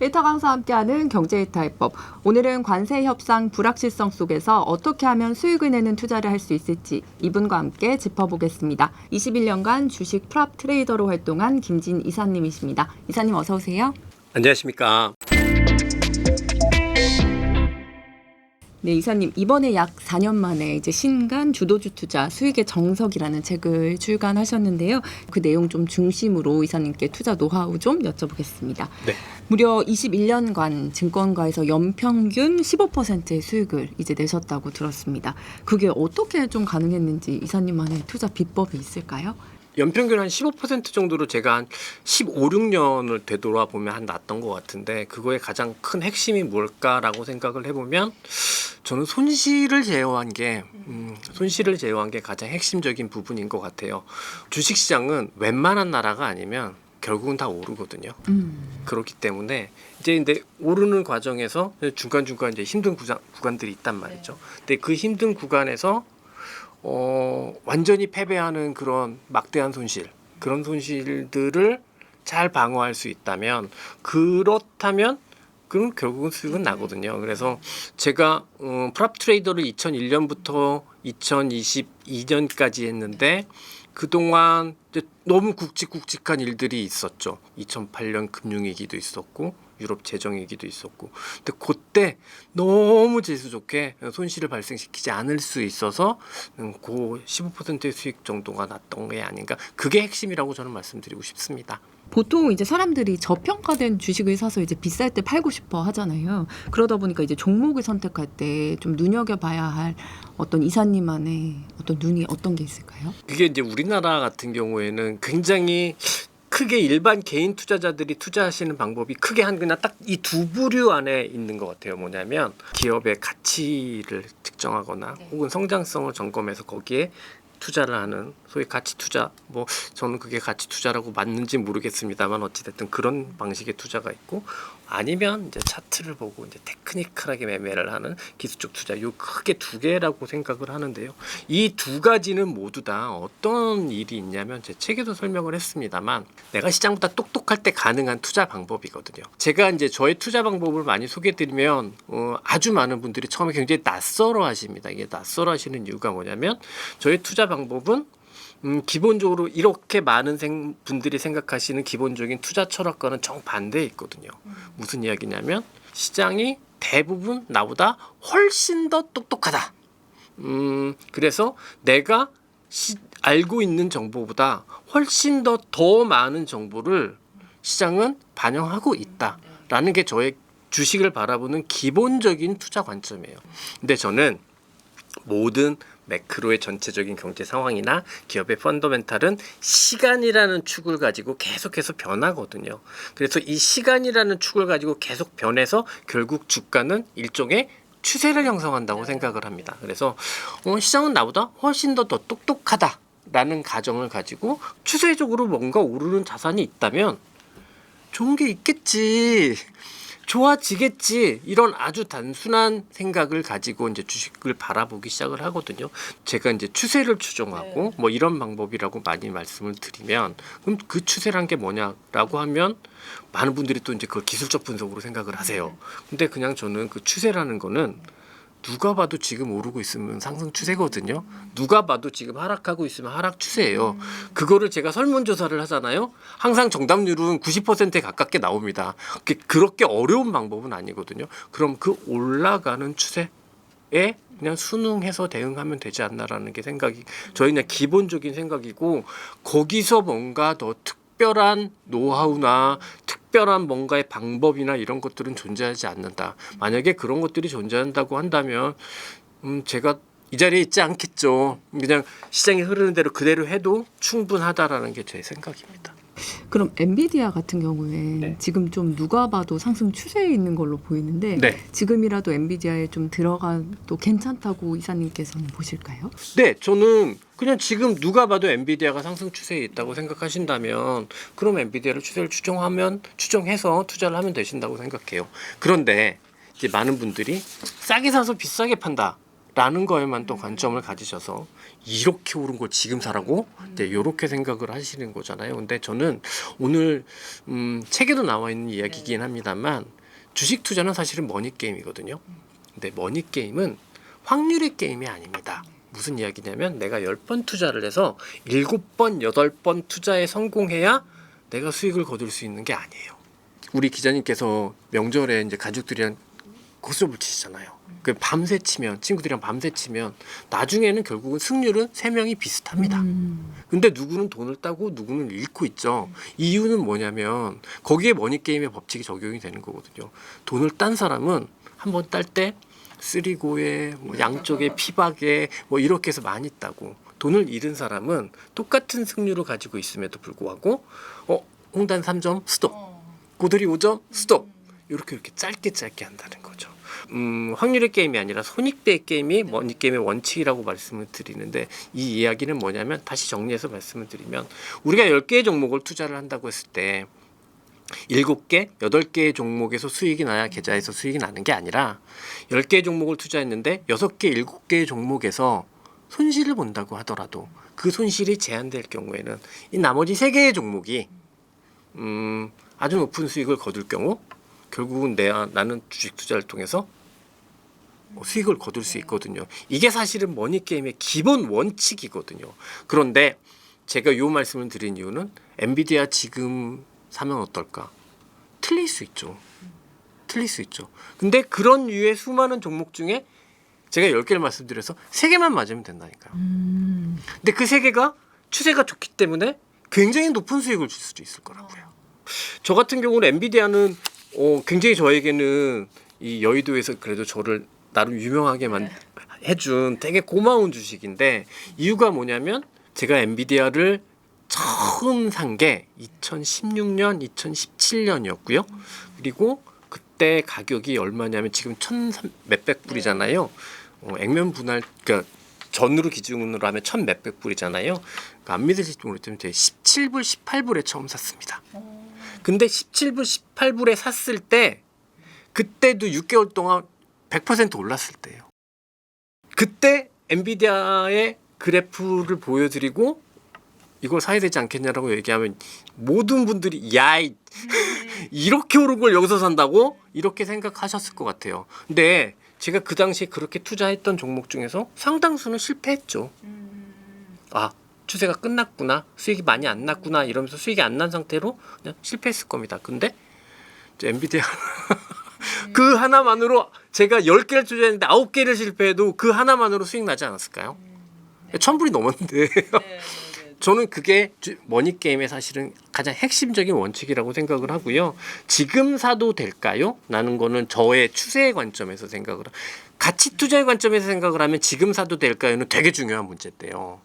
일타 강사와 함께하는 경제일타 해법. 오늘은 관세 협상 불확실성 속에서 어떻게 하면 수익을 내는 투자를 할 수 있을지 이분과 함께 짚어보겠습니다. 21년간 주식 프랍 트레이더로 활동한 김진 이사님이십니다. 이사님 어서 오세요. 안녕하십니까. 네, 이사님 이번에 약 4년 만에 이제 신간 주도주 투자 수익의 정석이라는 책을 출간하셨는데요. 그 내용 좀 중심으로 이사님께 투자 노하우 좀 여쭤보겠습니다. 네. 무려 21년간 증권가에서 연평균 15%의 수익을 이제 내셨다고 들었습니다. 그게 어떻게 좀 가능했는지 이사님만의 투자 비법이 있을까요? 연평균 한 15% 정도로 제가 한 15, 16년을 되돌아보면 한 났던 것 같은데 그거의 가장 큰 핵심이 뭘까라고 생각을 해보면 저는 손실을 제어한 게 가장 핵심적인 부분인 것 같아요. 주식시장은 웬만한 나라가 아니면 결국은 다 오르거든요. 그렇기 때문에 이제 오르는 과정에서 중간중간 이제 힘든 구간들이 있단 말이죠. 근데 그 힘든 구간에서 완전히 패배하는 그런 막대한 그런 손실들을 잘 방어할 수 있다면 그렇다면 그럼 결국은 수익은 나거든요. 그래서 제가 프랍 트레이더를 2001년부터 2022년까지 했는데 그동안 이제 너무 굵직굵직한 일들이 있었죠. 2008년 금융위기도 있었고 유럽 재정위기도 있었고 근데 그때 너무 재수 좋게 손실을 발생시키지 않을 수 있어서 그 15%의 수익 정도가 났던 게 아닌가. 그게 핵심이라고 저는 말씀드리고 싶습니다. 보통 이제 사람들이 저평가된 주식을 사서 이제 비쌀 때 팔고 싶어 하잖아요. 그러다 보니까 이제 종목을 선택할 때 좀 눈여겨봐야 할 어떤 이사님만의 어떤 눈이 어떤 게 있을까요? 그게 이제 우리나라 같은 경우에는 굉장히 크게 일반 개인 투자자들이 투자하시는 방법이 크게 한 그냥 딱 이 두 부류 안에 있는 것 같아요. 뭐냐면 기업의 가치를 측정하거나 혹은 성장성을 점검해서 거기에 투자를 하는 소위 가치 투자. 뭐 저는 그게 가치 투자라고 맞는지 모르겠습니다만 어찌됐든 그런 방식의 투자가 있고 아니면 이제 차트를 보고 이제 테크니컬하게 매매를 하는 기술적 투자. 요 크게 두 개라고 생각을 하는데요. 이 두 가지는 모두 다 어떤 일이 있냐면 제 책에도 설명을 했습니다만 내가 시장보다 똑똑할 때 가능한 투자 방법이거든요. 제가 이제 저의 투자 방법을 많이 소개해드리면 아주 많은 분들이 처음에 굉장히 낯설어 하십니다. 이게 낯설어 하시는 이유가 뭐냐면 저의 투자 방법은 기본적으로 이렇게 많은 분들이 생각하시는 기본적인 투자 철학과는 정반대에 있거든요. 무슨 이야기냐면 시장이 대부분 나보다 훨씬 더 똑똑하다. 그래서 내가 알고 있는 정보보다 훨씬 더 많은 정보를 시장은 반영하고 있다라는 게 저의 주식을 바라보는 기본적인 투자 관점이에요. 근데 저는 모든 매크로의 전체적인 경제 상황이나 기업의 펀더멘탈은 시간이라는 축을 가지고 계속해서 변하거든요. 그래서 이 시간이라는 축을 가지고 계속 변해서 결국 주가는 일종의 추세를 형성한다고 생각을 합니다. 그래서 시장은 나보다 훨씬 더 똑똑하다라는 가정을 가지고 추세적으로 뭔가 오르는 자산이 있다면 좋은 게 있겠지. 좋아지겠지. 이런 아주 단순한 생각을 가지고 이제 주식을 바라보기 시작을 하거든요. 제가 이제 추세를 추종하고 뭐 이런 방법이라고 많이 말씀을 드리면 그럼 그 추세란 게 뭐냐라고 하면 많은 분들이 또 이제 그걸 기술적 분석으로 생각을 하세요. 근데 그냥 저는 그 추세라는 거는 누가 봐도 지금 오르고 있으면 상승 추세거든요. 누가 봐도 지금 하락하고 있으면 하락 추세예요. 그거를 제가 설문조사를 하잖아요. 항상 정답률은 90%에 가깝게 나옵니다. 그렇게 어려운 방법은 아니거든요. 그럼 그 올라가는 추세에 그냥 순응해서 대응하면 되지 않나라는 게 생각이 저희 그냥 기본적인 생각이고 거기서 뭔가 더 특별한 노하우나 특별한 뭔가의 방법이나 이런 것들은 존재하지 않는다. 만약에 그런 것들이 존재한다고 한다면 제가 이 자리에 있지 않겠죠. 그냥 시장이 흐르는 대로 그대로 해도 충분하다라는 게 제 생각입니다. 그럼 엔비디아 같은 경우에 지금 좀 누가 봐도 상승 추세에 있는 걸로 보이는데 지금이라도 엔비디아에 좀 들어가도 괜찮다고 이사님께서는 보실까요? 네, 저는 그냥 지금 누가 봐도 엔비디아가 상승 추세에 있다고 생각하신다면 그럼 엔비디아를 추세를 추정해서 투자를 하면 되신다고 생각해요. 그런데 이제 많은 분들이 싸게 사서 비싸게 판다라는 거에만 또 관점을 가지셔서 이렇게 오른 걸 지금 사라고? 이제 이렇게 생각을 하시는 거잖아요. 근데 저는 오늘 책에도 나와 있는 이야기이긴 합니다만 주식 투자는 사실은 머니 게임이거든요. 근데 머니 게임은 확률의 게임이 아닙니다. 무슨 이야기냐면 내가 10번 투자를 해서 7번, 8번 투자에 성공해야 내가 수익을 거둘 수 있는 게 아니에요. 우리 기자님께서 명절에 이제 가족들이랑 고스톱을 치시잖아요. 그 밤새 치면 친구들이랑 밤새 치면 나중에는 결국은 승률은 3명이 비슷합니다. 근데 누구는 돈을 따고 누구는 잃고 있죠. 이유는 뭐냐면 거기에 머니게임의 법칙이 적용이 되는 거거든요. 돈을 딴 사람은 한번 딸 때 쓰리고에 뭐 양쪽에 피박에 뭐 이렇게 해서 많이 따고 돈을 잃은 사람은 똑같은 승률을 가지고 있음에도 불구하고 홍단 3점 스톱, 고들이 5점 스톱 이렇게 짧게 한다는 거죠. 확률의 게임이 아니라 손익배의 게임이 머니게임의 원칙이라고 말씀을 드리는데 이 이야기는 뭐냐면 다시 정리해서 말씀을 드리면 우리가 10개의 종목을 투자를 한다고 했을 때 7개, 8개의 종목에서 수익이 나야 계좌에서 수익이 나는 게 아니라 10개의 종목을 투자했는데 6개, 7개의 종목에서 손실을 본다고 하더라도 그 손실이 제한될 경우에는 이 나머지 3개의 종목이 아주 높은 수익을 거둘 경우 결국은 나는 주식 투자를 통해서 수익을 거둘 수 있거든요. 이게 사실은 머니게임의 기본 원칙이거든요. 그런데 제가 이 말씀을 드린 이유는 엔비디아 지금 사면 어떨까? 틀릴 수 있죠. 근데 그런 류의 수많은 종목 중에 제가 10개를 말씀드려서 3개만 맞으면 된다니까요. 근데 그 3개가 추세가 좋기 때문에 굉장히 높은 수익을 줄 수도 있을 거라고요. 저 같은 경우는 엔비디아는 굉장히 저에게는 이 여의도에서 그래도 저를 나름 유명하게 해준 되게 고마운 주식인데 이유가 뭐냐면 제가 엔비디아를 처음 산 게 2016년, 2017년이었고요. 그리고 그때 가격이 얼마냐면 지금 1,몇백 불이잖아요. 액면 분할 그러니까 전으로 기준으로 하면 1,몇백 불이잖아요. 그러니까 안 믿으실지 모르겠지만 제가 17불, 18불에 처음 샀습니다. 근데 17불, 18불에 샀을 때 그때도 6개월 동안 100% 올랐을 때예요. 그때 엔비디아의 그래프를 보여드리고 이걸 사야 되지 않겠냐라고 얘기하면 모든 분들이 이렇게 오른 걸 여기서 산다고? 이렇게 생각하셨을 것 같아요. 근데 제가 그 당시에 그렇게 투자했던 종목 중에서 상당수는 실패했죠. 추세가 끝났구나, 수익이 많이 안 났구나 이러면서 수익이 안 난 상태로 그냥 실패했을 겁니다. 근데 엔비디아 그 하나만으로 제가 10개를 투자했는데 9개를 실패해도 그 하나만으로 수익 나지 않았을까요? 1,000불이 넘었는데 저는 그게 머니게임의 사실은 가장 핵심적인 원칙이라고 생각을 하고요. 지금 사도 될까요? 라는 거는 저의 추세의 관점에서 생각을 가치 투자의 관점에서 생각을 하면 지금 사도 될까요는 되게 중요한 문제인데요.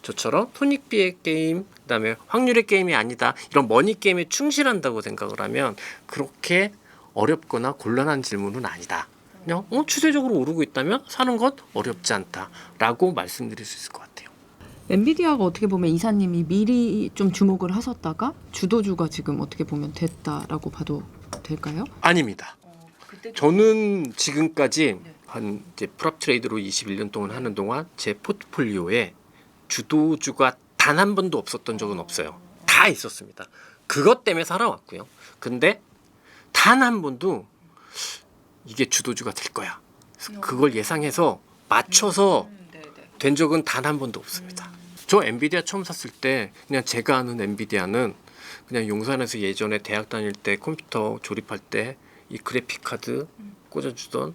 저처럼 손익비의 게임, 그다음에 확률의 게임이 아니다, 이런 머니 게임에 충실한다고 생각을 하면 그렇게 어렵거나 곤란한 질문은 아니다. 그냥 추세적으로 오르고 있다면 사는 것 어렵지 않다라고 말씀드릴 수 있을 것 같아요. 엔비디아가 어떻게 보면 이사님이 미리 좀 주목을 하셨다가 주도주가 지금 어떻게 보면 됐다라고 봐도 될까요? 아닙니다. 저는 지금까지 한 이제 프랍 트레이더로 21년 동안 하는 동안 제 포트폴리오에 주도주가 단 한 번도 없었던 적은 없어요. 다 있었습니다. 그것 때문에 살아왔고요. 근데 단 한 번도 이게 주도주가 될 거야, 그걸 예상해서 맞춰서 된 적은 단 한 번도 없습니다. 저 엔비디아 처음 샀을 때 그냥 제가 아는 엔비디아는 그냥 용산에서 예전에 대학 다닐 때 컴퓨터 조립할 때 이 그래픽 카드 꽂아주던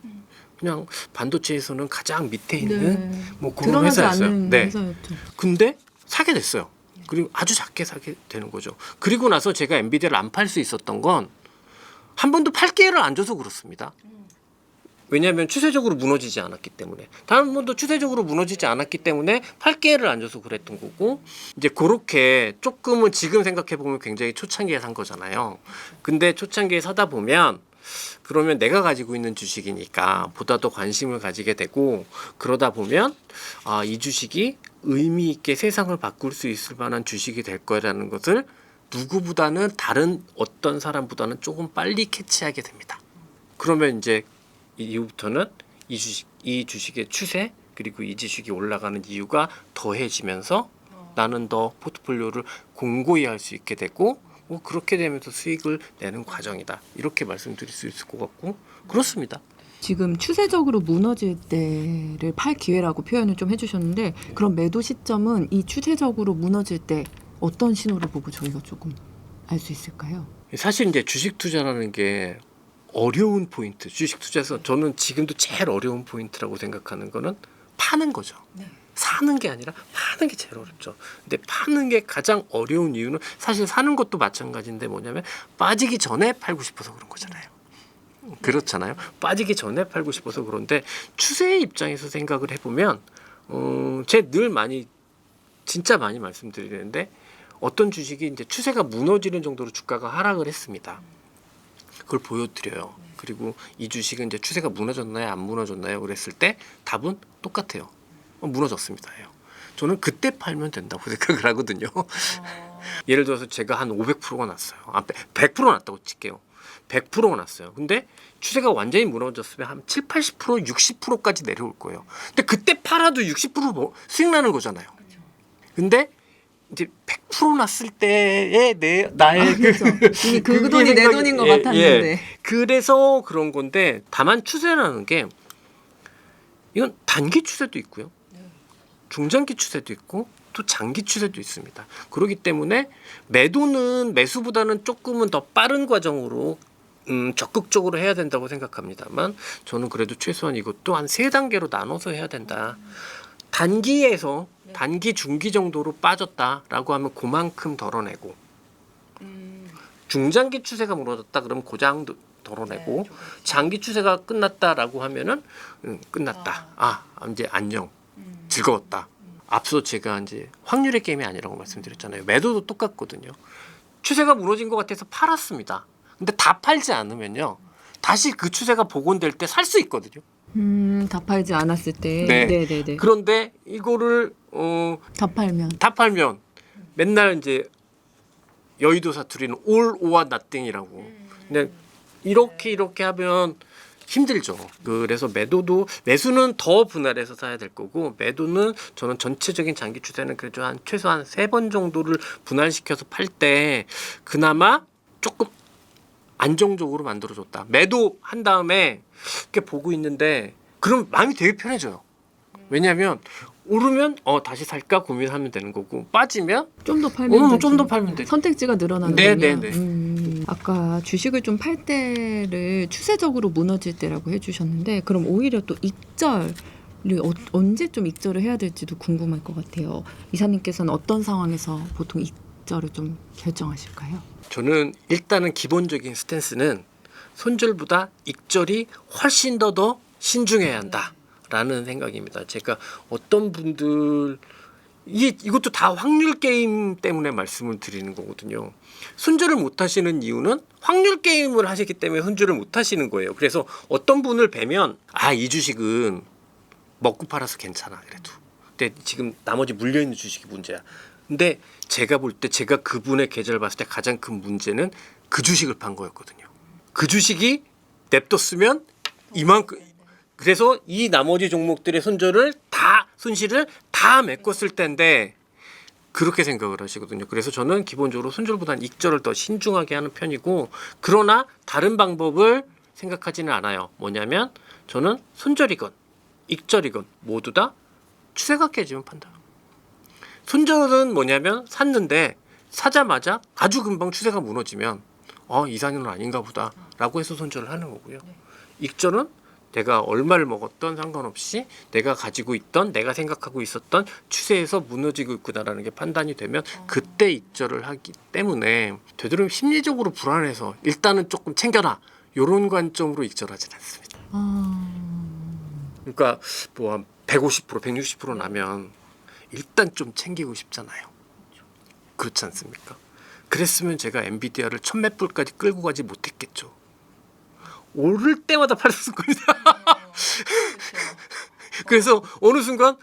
그냥 반도체에서는 가장 밑에 있는 뭐 그런 회사였어요. 회사였죠. 근데 사게 됐어요. 그리고 아주 작게 사게 되는 거죠. 그리고 나서 제가 엔비디아를 안 팔 수 있었던 건 한 번도 팔 기회를 안 줘서 그렇습니다. 왜냐하면 추세적으로 무너지지 않았기 때문에, 다른 번도 추세적으로 무너지지 않았기 때문에 팔 기회를 안 줘서 그랬던 거고, 이제 그렇게 조금은 지금 생각해 보면 굉장히 초창기에 산 거잖아요. 근데 초창기에 사다 보면 그러면 내가 가지고 있는 주식이니까 보다 더 관심을 가지게 되고, 그러다 보면 이 주식이 의미 있게 세상을 바꿀 수 있을 만한 주식이 될 거라는 것을 누구보다는 다른 어떤 사람보다는 조금 빨리 캐치하게 됩니다. 그러면 이제 이후부터는 이 주식의 추세, 그리고 이 주식이 올라가는 이유가 더해지면서 나는 더 포트폴리오를 공고히 할 수 있게 되고 뭐 그렇게 되면서 수익을 내는 과정이다. 이렇게 말씀드릴 수 있을 것 같고 그렇습니다. 지금 추세적으로 무너질 때를 팔 기회라고 표현을 좀 해주셨는데 그럼 매도 시점은 이 추세적으로 무너질 때 어떤 신호를 보고 저희가 조금 알 수 있을까요? 사실 이제 주식 투자라는 게 어려운 포인트. 주식 투자에서 저는 지금도 제일 어려운 포인트라고 생각하는 거는 파는 거죠. 사는 게 아니라 파는 게 제일 어렵죠. 근데 파는 게 가장 어려운 이유는 사실 사는 것도 마찬가지인데 뭐냐면 빠지기 전에 팔고 싶어서 그런 거잖아요. 그렇잖아요. 빠지기 전에 팔고 싶어서 그런데 추세의 입장에서 생각을 해보면 제가 늘 많이 진짜 많이 말씀드리는데 어떤 주식이 이제 추세가 무너지는 정도로 주가가 하락을 했습니다. 그걸 보여드려요. 그리고 이 주식은 이제 추세가 무너졌나요, 안 무너졌나요? 그랬을 때 답은 똑같아요. 무너졌습니다. 저는 그때 팔면 된다고 생각을 하거든요. 예를 들어서 제가 한 500%가 났어요. 100% 났다고 칠게요. 100%가 났어요. 근데 추세가 완전히 무너졌으면 한 7, 80%, 60%까지 내려올 거예요. 근데 그때 팔아도 60% 수익 나는 거잖아요. 근데 이제 100% 났을 때의 나의 그렇죠. 이미 그 돈이 내 돈인 것 같았는데. 그래서 그런 건데 다만 추세라는 게 이건 단기 추세도 있고요. 중장기 추세도 있고 또 장기 추세도 있습니다. 그렇기 때문에 매수보다는 조금은 더 빠른 과정으로 적극적으로 해야 된다고 생각합니다만 저는 그래도 최소한 이것도 한 3단계로 나눠서 해야 된다. 단기에서 단기 중기 정도로 빠졌다라고 하면 그만큼 덜어내고 중장기 추세가 무너졌다 그러면 고장 덜어내고 장기 추세가 끝났다라고 하면은 끝났다. 이제 안녕. 즐거웠다. 앞서 제가 이제 확률의 게임이 아니라고 말씀드렸잖아요. 매도도 똑같거든요. 추세가 무너진 것 같아서 팔았습니다. 근데 다 팔지 않으면요. 다시 그 추세가 복원될 때 살 수 있거든요. 다 팔지 않았을 때. 네. 그런데 이거를 다 팔면 맨날 이제 여의도 사투리는 all or nothing이라고. 근데 이렇게 하면 힘들죠. 그래서 매수는 더 분할해서 사야 될 거고 매도는 저는 전체적인 장기 추세는 그래도 최소한 3번 정도를 분할시켜서 팔 때 그나마 조금 안정적으로 만들어줬다. 매도한 다음에 이렇게 보고 있는데 그럼 마음이 되게 편해져요. 왜냐하면 오르면 다시 살까 고민하면 되는 거고 빠지면 좀 더 팔면 되지. 좀 더 팔면 되지. 선택지가 늘어나는 거군요. 아까 주식을 좀 팔 때를 추세적으로 무너질 때라고 해주셨는데 그럼 오히려 또 익절을 언제 좀 익절을 해야 될지도 궁금할 것 같아요. 이사님께서는 어떤 상황에서 보통 익절을 좀 결정하실까요? 저는 일단은 기본적인 스탠스는 손절보다 익절이 훨씬 더 신중해야 한다라는 생각입니다. 제가 어떤 분들 이것도 다 확률 게임 때문에 말씀을 드리는 거거든요. 손절을 못 하시는 이유는 확률 게임을 하시기 때문에 손절을 못 하시는 거예요. 그래서 어떤 분을 뵈면 이 주식은 먹고 팔아서 괜찮아 그래도. 근데 지금 나머지 물려있는 주식이 문제야. 근데 제가 볼 때 제가 그분의 계좌를 봤을 때 가장 큰 문제는 그 주식을 판 거였거든요. 그 주식이 냅뒀으면 이만큼 그래서 이 나머지 종목들의 손실을 다 메꿨을 텐데 그렇게 생각을 하시거든요. 그래서 저는 기본적으로 손절보다는 익절을 더 신중하게 하는 편이고 그러나 다른 방법을 생각하지는 않아요. 뭐냐면 저는 손절이건 익절이건 모두 다 추세가 깨지면 판다. 손절은 뭐냐면 샀는데 사자마자 아주 금방 추세가 무너지면 이상은 아닌가 보다 라고 해서 손절을 하는 거고요. 익절은 내가 얼마를 먹었던 상관없이 내가 가지고 있던 내가 생각하고 있었던 추세에서 무너지고 있구나라는 게 판단이 되면 그때 익절을 하기 때문에 되도록 심리적으로 불안해서 일단은 조금 챙겨라 이런 관점으로 익절하진 않습니다. 그러니까 뭐 한 150%, 160% 나면 일단 좀 챙기고 싶잖아요. 그렇지 않습니까? 그랬으면 제가 엔비디아를 1000몇 불까지 끌고 가지 못했겠죠. 오를 때마다 팔았을 겁니다. 그래서 어느 순간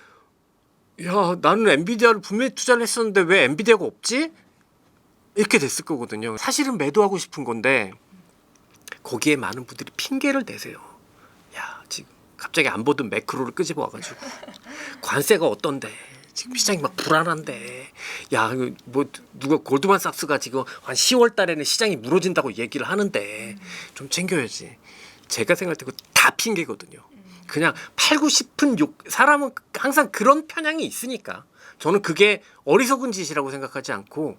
나는 엔비디아를 분명히 투자를 했었는데 왜 엔비디아가 없지? 이렇게 됐을 거거든요. 사실은 매도하고 싶은 건데 거기에 많은 분들이 핑계를 대세요. 지금 갑자기 안 보던 매크로를 끄집어 와가지고 관세가 어떤데 지금 시장이 막 불안한데 야 뭐 누가 골드만삭스가 지금 한 10월 달에는 시장이 무너진다고 얘기를 하는데 좀 챙겨야지. 제가 생각할 때 그거 다 핑계거든요. 그냥 팔고 싶은 사람은 항상 그런 편향이 있으니까 저는 그게 어리석은 짓이라고 생각하지 않고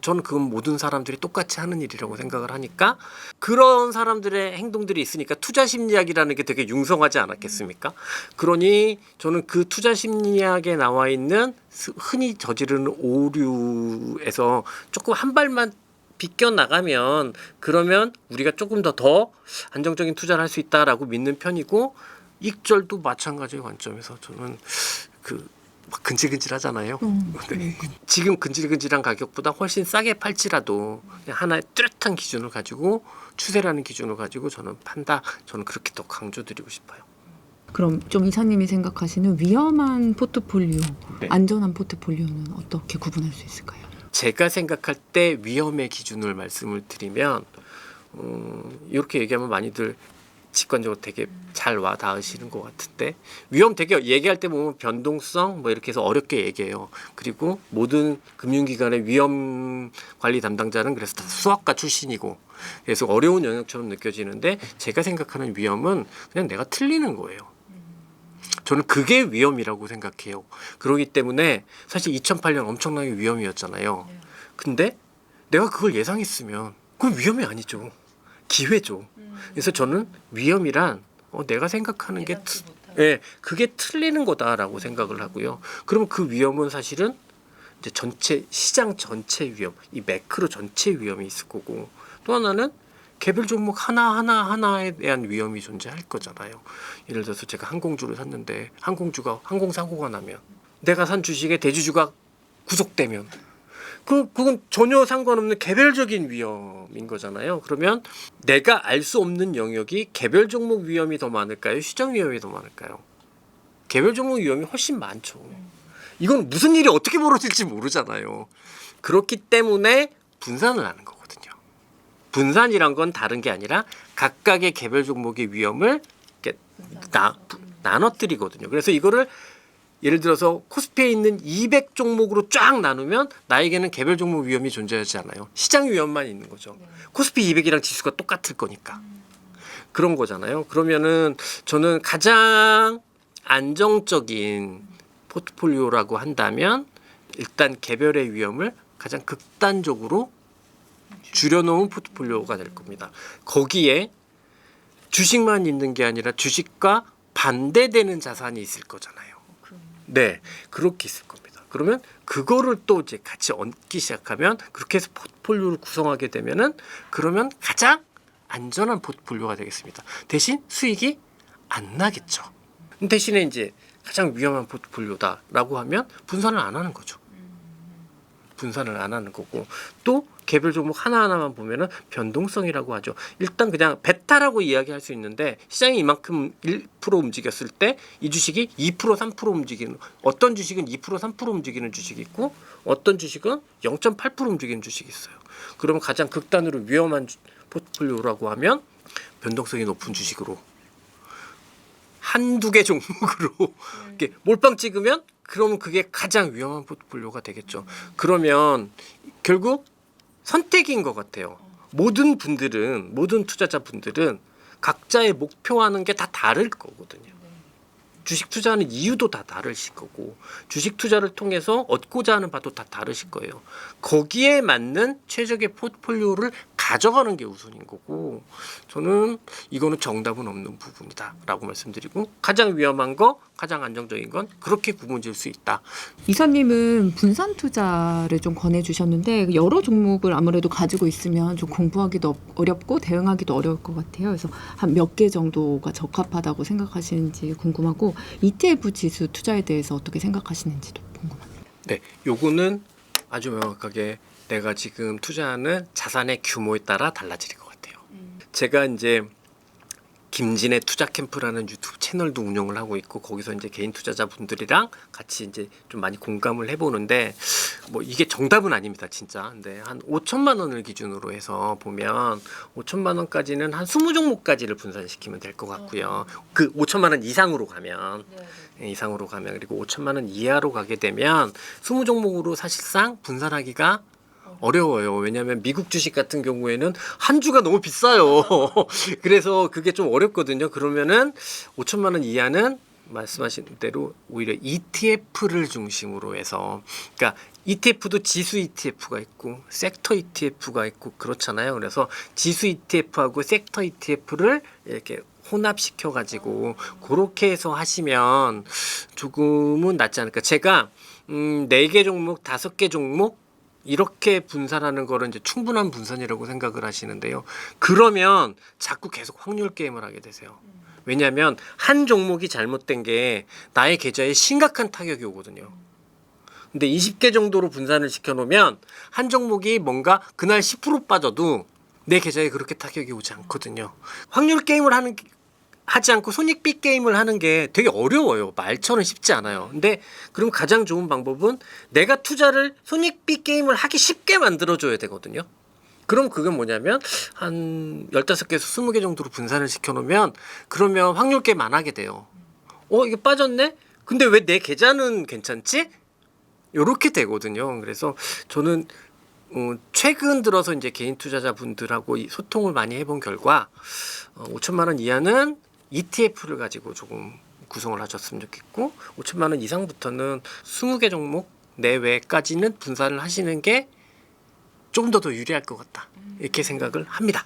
저는 그건 모든 사람들이 똑같이 하는 일이라고 생각을 하니까 그런 사람들의 행동들이 있으니까 투자 심리학이라는 게 되게 융성하지 않았겠습니까? 그러니 저는 그 투자 심리학에 나와 있는 흔히 저지르는 오류에서 조금 한 발만 비껴 나가면 그러면 우리가 조금 더 안정적인 투자를 할 수 있다라고 믿는 편이고 익절도 마찬가지의 관점에서 저는 막 근질근질하잖아요. 네. 지금 근질근질한 가격보다 훨씬 싸게 팔지라도 그냥 하나의 뚜렷한 기준을 가지고 추세라는 기준을 가지고 저는 판다. 저는 그렇게 더 강조드리고 싶어요. 그럼 좀 이사님이 생각하시는 위험한 포트폴리오, 네. 안전한 포트폴리오는 어떻게 구분할 수 있을까요? 제가 생각할 때 위험의 기준을 말씀을 드리면 이렇게 얘기하면 많이들 직관적으로 되게 잘 와 닿으시는 것 같은데 위험 되게 얘기할 때 보면 변동성 뭐 이렇게 해서 어렵게 얘기해요. 그리고 모든 금융기관의 위험 관리 담당자는 그래서 다 수학과 출신이고 그래서 어려운 영역처럼 느껴지는데 제가 생각하는 위험은 그냥 내가 틀리는 거예요. 저는 그게 위험이라고 생각해요. 그렇기 때문에 사실 2008년 엄청나게 위험이었잖아요. 근데 내가 그걸 예상했으면 그건 위험이 아니죠. 기회죠. 그래서 저는 위험이란 내가 생각하는 게 그게 틀리는 거다라고 생각을 하고요. 그러면 그 위험은 사실은 이제 전체 시장 전체 위험, 이 매크로 전체 위험이 있을 거고 또 하나는 개별 종목 하나에 대한 위험이 존재할 거잖아요. 예를 들어서 제가 항공주를 샀는데 항공사고가 나면 내가 산 주식의 대주주가 구속되면 그건 전혀 상관없는 개별적인 위험인 거잖아요. 그러면 내가 알 수 없는 영역이 개별 종목 위험이 더 많을까요? 시장 위험이 더 많을까요? 개별 종목 위험이 훨씬 많죠. 이건 무슨 일이 어떻게 벌어질지 모르잖아요. 그렇기 때문에 분산을 하는 거거든요. 분산이란 건 다른 게 아니라 각각의 개별 종목의 위험을 이렇게 나눠뜨리거든요. 그래서 이거를 예를 들어서 코스피에 있는 200 종목으로 쫙 나누면 나에게는 개별 종목 위험이 존재하지 않아요. 시장 위험만 있는 거죠. 코스피 200이랑 지수가 똑같을 거니까. 그런 거잖아요. 그러면은 저는 가장 안정적인 포트폴리오라고 한다면 일단 개별의 위험을 가장 극단적으로 줄여놓은 포트폴리오가 될 겁니다. 거기에 주식만 있는 게 아니라 주식과 반대되는 자산이 있을 거잖아요. 네, 그렇게 있을 겁니다. 그러면 그거를 또 이제 같이 얹기 시작하면 그렇게 해서 포트폴리오를 구성하게 되면은 그러면 가장 안전한 포트폴리오가 되겠습니다. 대신 수익이 안 나겠죠. 대신에 이제 가장 위험한 포트폴리오다라고 하면 분산을 안 하는 거죠. 분산을 안 하는 거고 또 개별 종목 하나하나만 보면은 변동성이라고 하죠. 일단 그냥 베타라고 이야기할 수 있는데 시장이 이만큼 1% 움직였을 때 이 주식이 2% 3% 움직이는 어떤 주식은 2% 3% 움직이는 주식이 있고 어떤 주식은 0.8% 움직이는 주식이 있어요. 그러면 가장 극단으로 위험한 포트폴리오라고 하면 변동성이 높은 주식으로 한두 개 종목으로 이렇게 몰빵 찍으면 그러면 그게 가장 위험한 포트폴리오가 되겠죠. 그러면 결국 선택인 것 같아요. 모든 투자자분들은 각자의 목표하는 게 다 다를 거거든요. 주식 투자하는 이유도 다 다르실 거고 주식 투자를 통해서 얻고자 하는 바도 다 다르실 거예요. 거기에 맞는 최적의 포트폴리오를 가져가는 게 우선인 거고 저는 이거는 정답은 없는 부분이다라고 말씀드리고 가장 위험한 거, 가장 안정적인 건 그렇게 구분질 수 있다. 이사님은 분산 투자를 좀 권해주셨는데 여러 종목을 아무래도 가지고 있으면 좀 공부하기도 어렵고 대응하기도 어려울 것 같아요. 그래서 한 몇 개 정도가 적합하다고 생각하시는지 궁금하고 ETF 지수 투자에 대해서 어떻게 생각하시는지도 궁금합니다. 네, 요거는 아주 명확하게 내가 지금 투자하는 자산의 규모에 따라 달라질 것 같아요. 제가 이제 김진의 투자 캠프라는 유튜브 채널도 운영을 하고 있고 거기서 이제 개인 투자자분들이랑 같이 이제 좀 많이 공감을 해보는데 뭐 이게 정답은 아닙니다 진짜. 근데 한 5천만 원을 기준으로 해서 보면 5천만 원까지는 한 20종목까지를 분산시키면 될 것 같고요. 그 5천만 원 이상으로 가면 이상으로 가면 그리고 5천만 원 이하로 가게 되면 20종목으로 사실상 분산하기가 어려워요. 왜냐하면 미국 주식 같은 경우에는 한 주가 너무 비싸요. 그래서 그게 좀 어렵거든요. 그러면은 5천만 원 이하는 말씀하신 대로 오히려 ETF를 중심으로 해서 그러니까 ETF도 지수 ETF가 있고 섹터 ETF가 있고 그렇잖아요. 그래서 지수 ETF하고 섹터 ETF를 이렇게 혼합시켜 가지고 그렇게 해서 하시면 조금은 낫지 않을까. 제가 4개 종목, 5개 종목 이렇게 분산하는 거를 이제 충분한 분산이라고 생각을 하시는데요. 그러면 자꾸 계속 확률 게임을 하게 되세요. 왜냐하면 한 종목이 잘못된 게 나의 계좌에 심각한 타격이 오거든요. 근데 20개 정도로 분산을 시켜놓으면 한 종목이 뭔가 그날 10% 빠져도 내 계좌에 그렇게 타격이 오지 않거든요. 확률 게임을 하지 않고 손익비 게임을 하는 게 되게 어려워요. 말처럼 쉽지 않아요. 근데 그럼 가장 좋은 방법은 내가 투자를 손익비 게임을 하기 쉽게 만들어줘야 되거든요. 그럼 그건 뭐냐면 한 15개에서 20개 정도로 분산을 시켜놓으면 그러면 확률 게임 안 하게 돼요. 이게 빠졌네? 근데 왜 내 계좌는 괜찮지? 요렇게 되거든요. 그래서 저는 최근 들어서 이제 개인 투자자분들하고 이 소통을 많이 해본 결과 5천만 원 이하는 ETF를 가지고 조금 구성을 하셨으면 좋겠고 5천만 원 이상부터는 20개 종목 내외까지는 분산을 하시는 게 좀 더 유리할 것 같다. 이렇게 생각을 합니다.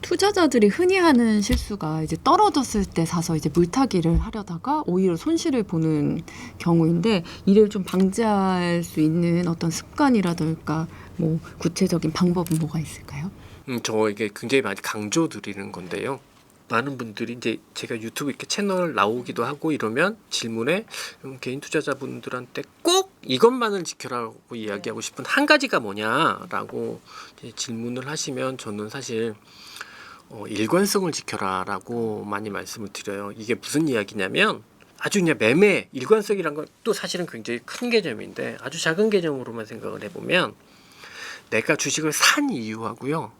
투자자들이 흔히 하는 실수가 이제 떨어졌을 때 사서 이제 물타기를 하려다가 오히려 손실을 보는 경우인데 이를 좀 방지할 수 있는 어떤 습관이라든가 뭐 구체적인 방법은 뭐가 있을까요? 저에게 굉장히 많이 강조드리는 건데요. 많은 분들이 이제 제가 유튜브 이렇게 채널 나오기도 하고 이러면 질문에 개인 투자자분들한테 꼭 이것만을 지켜라고 이야기하고 싶은 한 가지가 뭐냐라고 이제 질문을 하시면 저는 사실 일관성을 지켜라라고 많이 말씀을 드려요. 이게 무슨 이야기냐면 아주 그냥 매매 일관성이란 건 또 사실은 굉장히 큰 개념인데 아주 작은 개념으로만 생각을 해보면 내가 주식을 산 이유하고요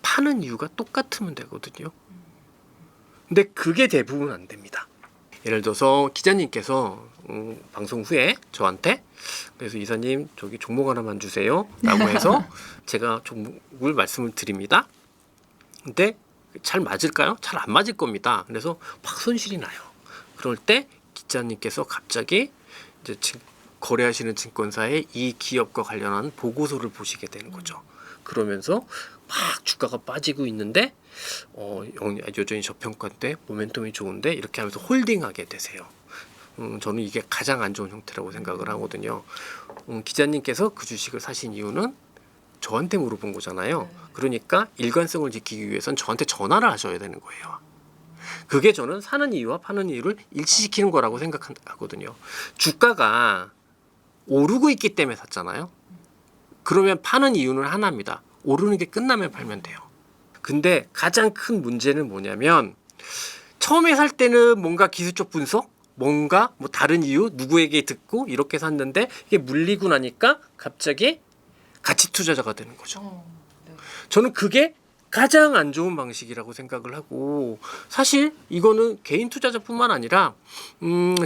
파는 이유가 똑같으면 되거든요. 근데 그게 대부분 안 됩니다. 예를 들어서 기자님께서 방송 후에 저한테 그래서 이사님 저기 종목 하나만 주세요 라고 해서 제가 종목을 말씀을 드립니다. 근데 잘 맞을까요? 잘 안 맞을 겁니다. 그래서 막 손실이 나요. 그럴 때 기자님께서 갑자기 이제 거래하시는 증권사의 이 기업과 관련한 보고서를 보시게 되는 거죠. 그러면서 막 주가가 빠지고 있는데 여전히 저평가인데 모멘텀이 좋은데 이렇게 하면서 홀딩하게 되세요. 저는 이게 가장 안 좋은 형태라고 생각을 하거든요. 기자님께서 그 주식을 사신 이유는 저한테 물어본 거잖아요. 그러니까 일관성을 지키기 위해선 저한테 전화를 하셔야 되는 거예요. 그게 저는 사는 이유와 파는 이유를 일치시키는 거라고 생각하거든요. 주가가 오르고 있기 때문에 샀잖아요. 그러면 파는 이유는 하나입니다. 오르는 게 끝나면 팔면 돼요. 근데 가장 큰 문제는 뭐냐면 처음에 살 때는 뭔가 기술적 분석, 뭔가 뭐 다른 이유, 누구에게 듣고 이렇게 샀는데 이게 물리고 나니까 갑자기 가치 투자자가 되는 거죠. 저는 그게 가장 안 좋은 방식이라고 생각을 하고 사실 이거는 개인 투자자뿐만 아니라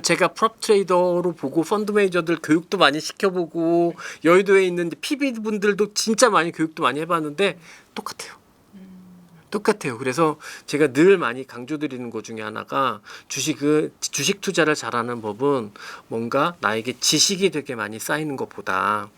제가 프롭 트레이더로 보고 펀드 매니저들 교육도 많이 시켜보고 여의도에 있는 PB 분들도 진짜 많이 교육도 많이 해봤는데 똑같아요. 그래서 제가 늘 많이 강조드리는 것 중에 하나가 주식 투자를 잘하는 법은 뭔가 나에게 지식이 되게 많이 쌓이는 것보다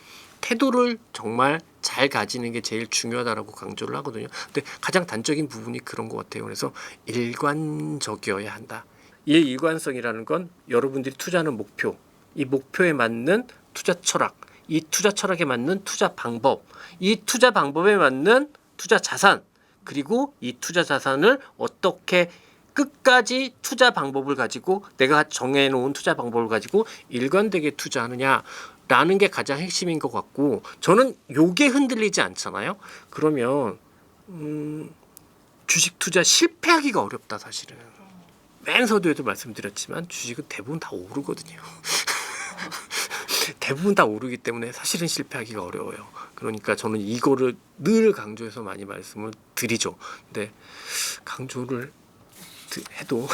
태도를 정말 잘 가지는 게 제일 중요하다라고 강조를 하거든요. 근데 가장 단적인 부분이 그런 것 같아요. 그래서 일관적이어야 한다. 이 일관성이라는 건 여러분들이 투자하는 목표, 이 목표에 맞는 투자 철학, 이 투자 철학에 맞는 투자 방법, 이 투자 방법에 맞는 투자 자산, 그리고 이 투자 자산을 어떻게 끝까지 투자 방법을 가지고 내가 정해놓은 투자 방법을 가지고 일관되게 투자하느냐라는 게 가장 핵심인 것 같고 저는 요게 흔들리지 않잖아요. 그러면 주식 투자 실패하기가 어렵다 사실은. 맨 서두에도 말씀드렸지만 주식은 대부분 다 오르거든요. 대부분 다 오르기 때문에 사실은 실패하기가 어려워요. 그러니까 저는 이거를 늘 강조해서 많이 말씀을 드리죠. 근데 강조를 해도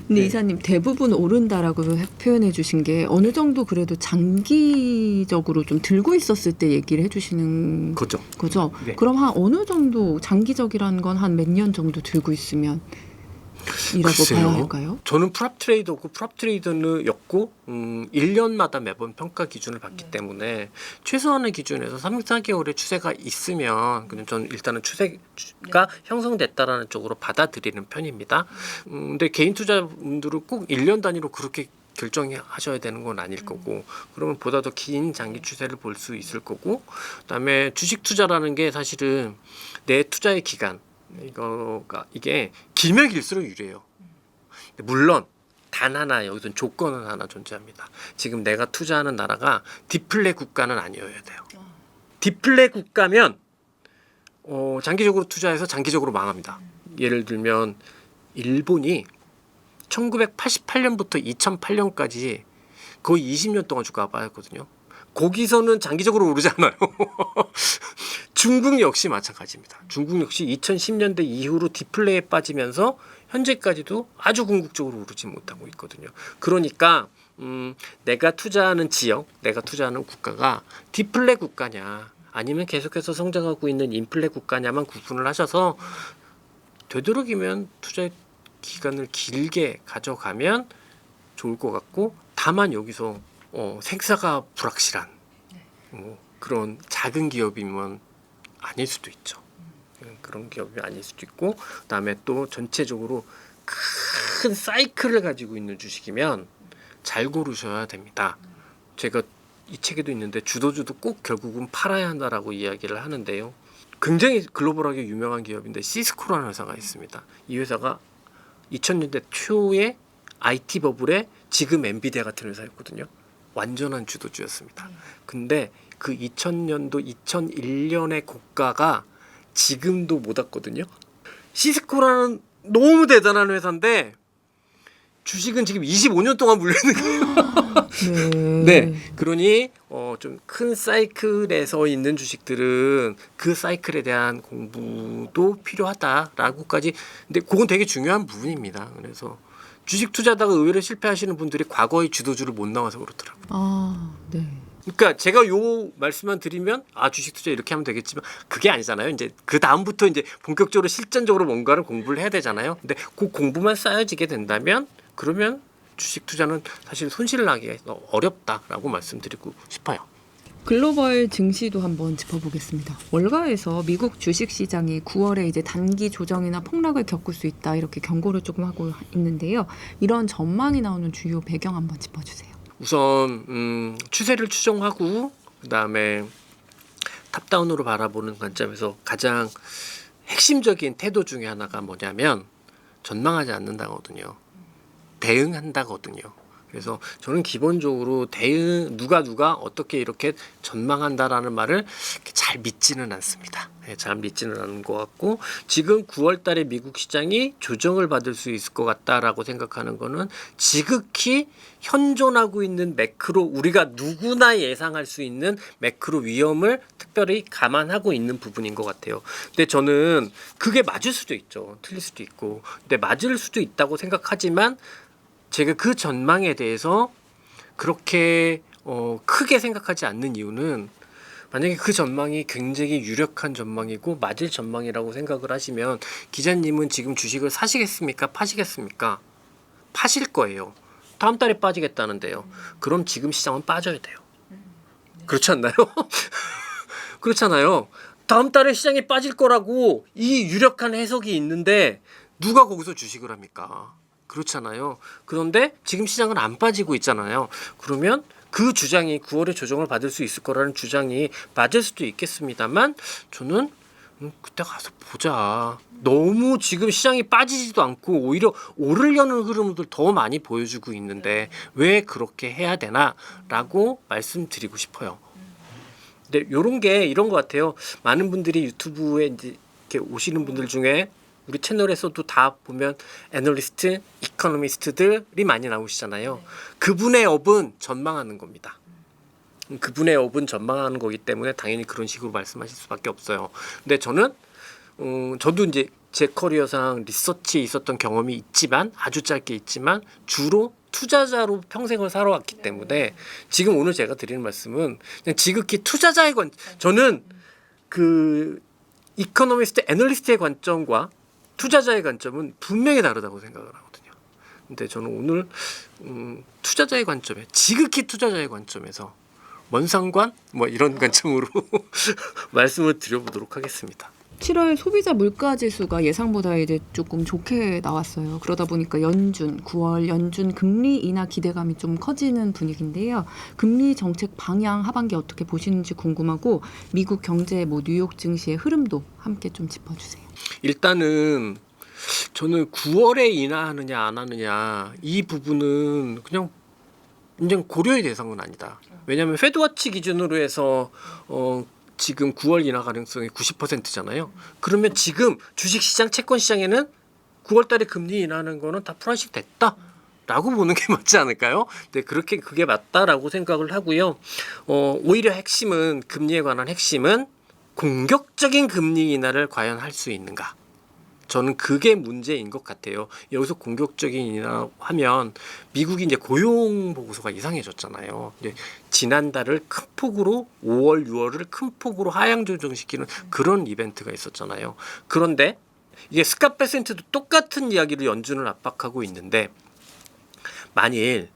근데 네. 이사님 대부분 오른다라고 표현해 주신 게 어느 정도 그래도 장기적으로 좀 들고 있었을 때 얘기를 해주시는 그죠. 거죠? 네. 그럼 한 어느 정도 장기적이라는 건 한 몇 년 정도 들고 있으면 이라고 글쎄요. 봐야 할까요? 저는 프랍 트레이더고 프랍 트레이더였고 1년마다 매번 평가 기준을 받기 때문에 최소한의 기준에서 3, 4개월의 추세가 있으면 그냥 저는 일단은 추세가 형성됐다라는 쪽으로 받아들이는 편입니다. 근데 개인 투자분들은 꼭 1년 단위로 그렇게 결정하셔야 되는 건 아닐 거고 그러면 보다 더 긴 장기 추세를 볼 수 있을 거고 그다음에 주식 투자라는 게 사실은 내 투자의 기간 이게 길면 길수록 유리해요. 물론 단 하나 여기서 조건은 하나 존재합니다. 지금 내가 투자하는 나라가 디플레 국가는 아니어야 돼요. 디플레 국가면 장기적으로 투자해서 장기적으로 망합니다. 예를 들면 일본이 1988년부터 2008년까지 거의 20년 동안 주가가 빠졌거든요. 거기서는 장기적으로 오르지 않아요. 중국 역시 마찬가지입니다. 중국 역시 2010년대 이후로 디플레에 빠지면서 현재까지도 아주 궁극적으로 오르지 못하고 있거든요. 그러니까 내가 투자하는 지역, 내가 투자하는 국가가 디플레 국가냐 아니면 계속해서 성장하고 있는 인플레 국가냐만 구분을 하셔서 되도록이면 투자 기간을 길게 가져가면 좋을 것 같고 다만 여기서 생사가 불확실한 그런 작은 기업이면 아닐 수도 있죠. 그런 기업이 아닐 수도 있고 그다음에 또 전체적으로 큰 사이클을 가지고 있는 주식이면 잘 고르셔야 됩니다. 제가 이 책에도 있는데 주도주도 꼭 결국은 팔아야 한다라고 이야기를 하는데요. 굉장히 글로벌하게 유명한 기업인데 시스코라는 회사가 있습니다. 이 회사가 2000년대 초에 IT 버블에 지금 엔비디아 같은 회사였거든요. 완전한 주도주였습니다. 근데 그 2000년도 2001년의 고가가 지금도 못 왔거든요. 시스코라는 너무 대단한 회사인데 주식은 지금 25년 동안 물려있는 거예요. 네, 그러니 좀 큰 사이클에서 있는 주식들은 그 사이클에 대한 공부도 필요하다라고까지. 근데 그건 되게 중요한 부분입니다. 그래서 주식 투자하다가 의외로 실패하시는 분들이 과거의 주도주를 못 나와서 그렇더라고요. 아, 네. 그러니까 제가 요 말씀만 드리면 주식 투자 이렇게 하면 되겠지만 그게 아니잖아요. 이제 그 다음부터 이제 본격적으로 실전적으로 뭔가를 공부를 해야 되잖아요. 근데 그 공부만 쌓여지게 된다면 그러면 주식 투자는 사실 손실을 하기가 어렵다라고 말씀드리고 싶어요. 글로벌 증시도 한번 짚어보겠습니다. 월가에서 미국 주식시장이 9월에 이제 단기 조정이나 폭락을 겪을 수 있다 이렇게 경고를 조금 하고 있는데요. 이런 전망이 나오는 주요 배경 한번 짚어주세요. 우선 추세를 추정하고 그다음에 탑다운으로 바라보는 관점에서 가장 핵심적인 태도 중에 하나가 뭐냐면 전망하지 않는다거든요. 대응한다거든요. 그래서 저는 기본적으로 누가 어떻게 이렇게 전망한다라는 말을 잘 믿지는 않습니다. 잘 믿지는 않은 것 같고 지금 9월 달에 미국 시장이 조정을 받을 수 있을 것 같다라고 생각하는 거는 지극히 현존하고 있는 매크로 우리가 누구나 예상할 수 있는 매크로 위험을 특별히 감안하고 있는 부분인 것 같아요. 근데 저는 그게 맞을 수도 있죠. 틀릴 수도 있고. 근데 맞을 수도 있다고 생각하지만 제가 그 전망에 대해서 그렇게 크게 생각하지 않는 이유는 만약에 그 전망이 굉장히 유력한 전망이고 맞을 전망이라고 생각을 하시면 기자님은 지금 주식을 사시겠습니까? 파시겠습니까? 파실 거예요. 다음 달에 빠지겠다는데요. 그럼 지금 시장은 빠져야 돼요. 그렇지 않나요? 그렇잖아요. 다음 달에 시장이 빠질 거라고 이 유력한 해석이 있는데 누가 거기서 주식을 합니까? 그렇잖아요. 그런데 지금 시장은 안 빠지고 있잖아요. 그러면 그 주장이 9월에 조정을 받을 수 있을 거라는 주장이 맞을 수도 있겠습니다만 저는 그때 가서 보자. 너무 지금 시장이 빠지지도 않고 오히려 오르려는 흐름들 더 많이 보여주고 있는데 왜 그렇게 해야 되나라고 말씀드리고 싶어요. 근데 이런 것 같아요. 많은 분들이 유튜브에 이제 이렇게 오시는 분들 중에 우리 채널에서도 다 보면 애널리스트, 이코노미스트들이 많이 나오시잖아요. 그분의 업은 전망하는 겁니다. 그분의 업은 전망하는 거기 때문에 당연히 그런 식으로 말씀하실 수밖에 없어요. 근데 저는 저도 이제 제 커리어상 리서치에 있었던 경험이 있지만 아주 짧게 있지만 주로 투자자로 평생을 살아왔기 때문에 지금 오늘 제가 드리는 말씀은 그냥 지극히 투자자의 저는 그 이코노미스트, 애널리스트의 관점과 투자자의 관점은 분명히 다르다고 생각을 하거든요. 근데 저는 오늘 투자자의 관점에 지극히 투자자의 관점에서 원상관 뭐 이런 관점으로 말씀을 드려보도록 하겠습니다. 7월 소비자 물가 지수가 예상보다 이제 조금 좋게 나왔어요. 그러다 보니까 9월 연준 금리 인하 기대감이 좀 커지는 분위기인데요. 금리 정책 방향 하반기 어떻게 보시는지 궁금하고 미국 경제 뭐 뉴욕 증시의 흐름도 함께 좀 짚어주세요. 일단은 저는 9월에 인하하느냐 안 하느냐 이 부분은 그냥 고려의 대상은 아니다. 왜냐하면 페드워치 기준으로 해서 지금 9월 인하 가능성이 90%잖아요. 그러면 지금 주식시장, 채권시장에는 9월 달에 금리 인하하는 거는 다 프라이싱 됐다라고 보는 게 맞지 않을까요? 네, 그게 맞다라고 생각을 하고요. 오히려 핵심은 금리에 관한 핵심은 공격적인 금리 인하를 과연 할 수 있는가? 저는 그게 문제인 것 같아요. 여기서 공격적인 인하하면 미국이 이제 고용 보고서가 이상해졌잖아요. 이제 지난달을 큰 폭으로 5월, 6월을 큰 폭으로 하향 조정시키는 그런 이벤트가 있었잖아요. 그런데 이게 스캇 베센트도 똑같은 이야기를 연준을 압박하고 있는데 만일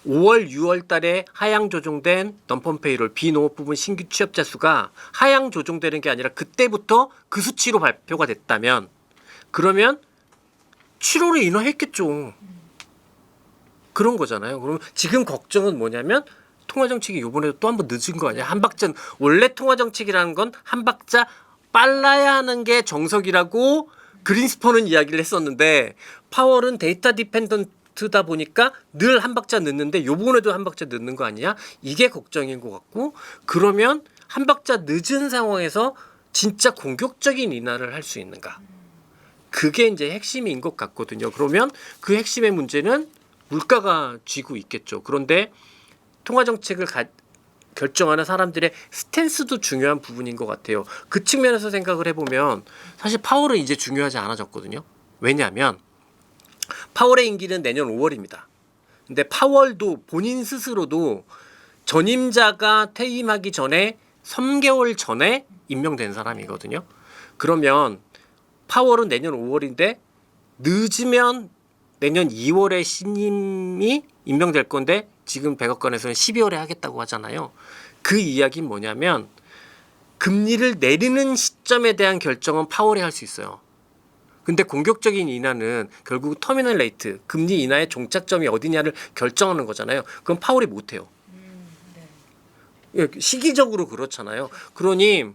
5월, 6월 달에 하향 조정된 넘펀 페이롤 비농업 부분 신규 취업자 수가 하향 조정되는 게 아니라 그때부터 그 수치로 발표가 됐다면 그러면 7월에 인하했겠죠. 그런 거잖아요. 그럼 지금 걱정은 뭐냐면 통화정책이 이번에도 또 한 번 늦은 거 아니야? 한 박자 원래 통화정책이라는 건 한 박자 빨라야 하는 게 정석이라고 그린스폰은 이야기를 했었는데 파월은 데이터 디펜던트다 보니까 늘 한 박자 늦는데 이번에도 한 박자 늦는 거 아니야? 이게 걱정인 것 같고 그러면 한 박자 늦은 상황에서 진짜 공격적인 인하를 할 수 있는가? 그게 이제 핵심인 것 같거든요. 그러면 그 핵심의 문제는 물가가 쥐고 있겠죠. 그런데 통화정책을 결정하는 사람들의 스탠스도 중요한 부분인 것 같아요. 그 측면에서 생각을 해보면 사실 파월은 이제 중요하지 않아졌거든요. 왜냐하면 파월의 임기는 내년 5월입니다. 근데 파월도 본인 스스로도 전임자가 퇴임하기 전에 3개월 전에 임명된 사람이거든요. 그러면 파월은 내년 5월인데 늦으면 내년 2월에 신임이 임명될 건데 지금 백악관에서는 12월에 하겠다고 하잖아요. 그 이야기는 뭐냐면 금리를 내리는 시점에 대한 결정은 파월이 할 수 있어요. 근데 공격적인 인하는 결국 터미널 레이트, 금리 인하의 종착점이 어디냐를 결정하는 거잖아요. 그건 파월이 못해요. 시기적으로 그렇잖아요. 그러니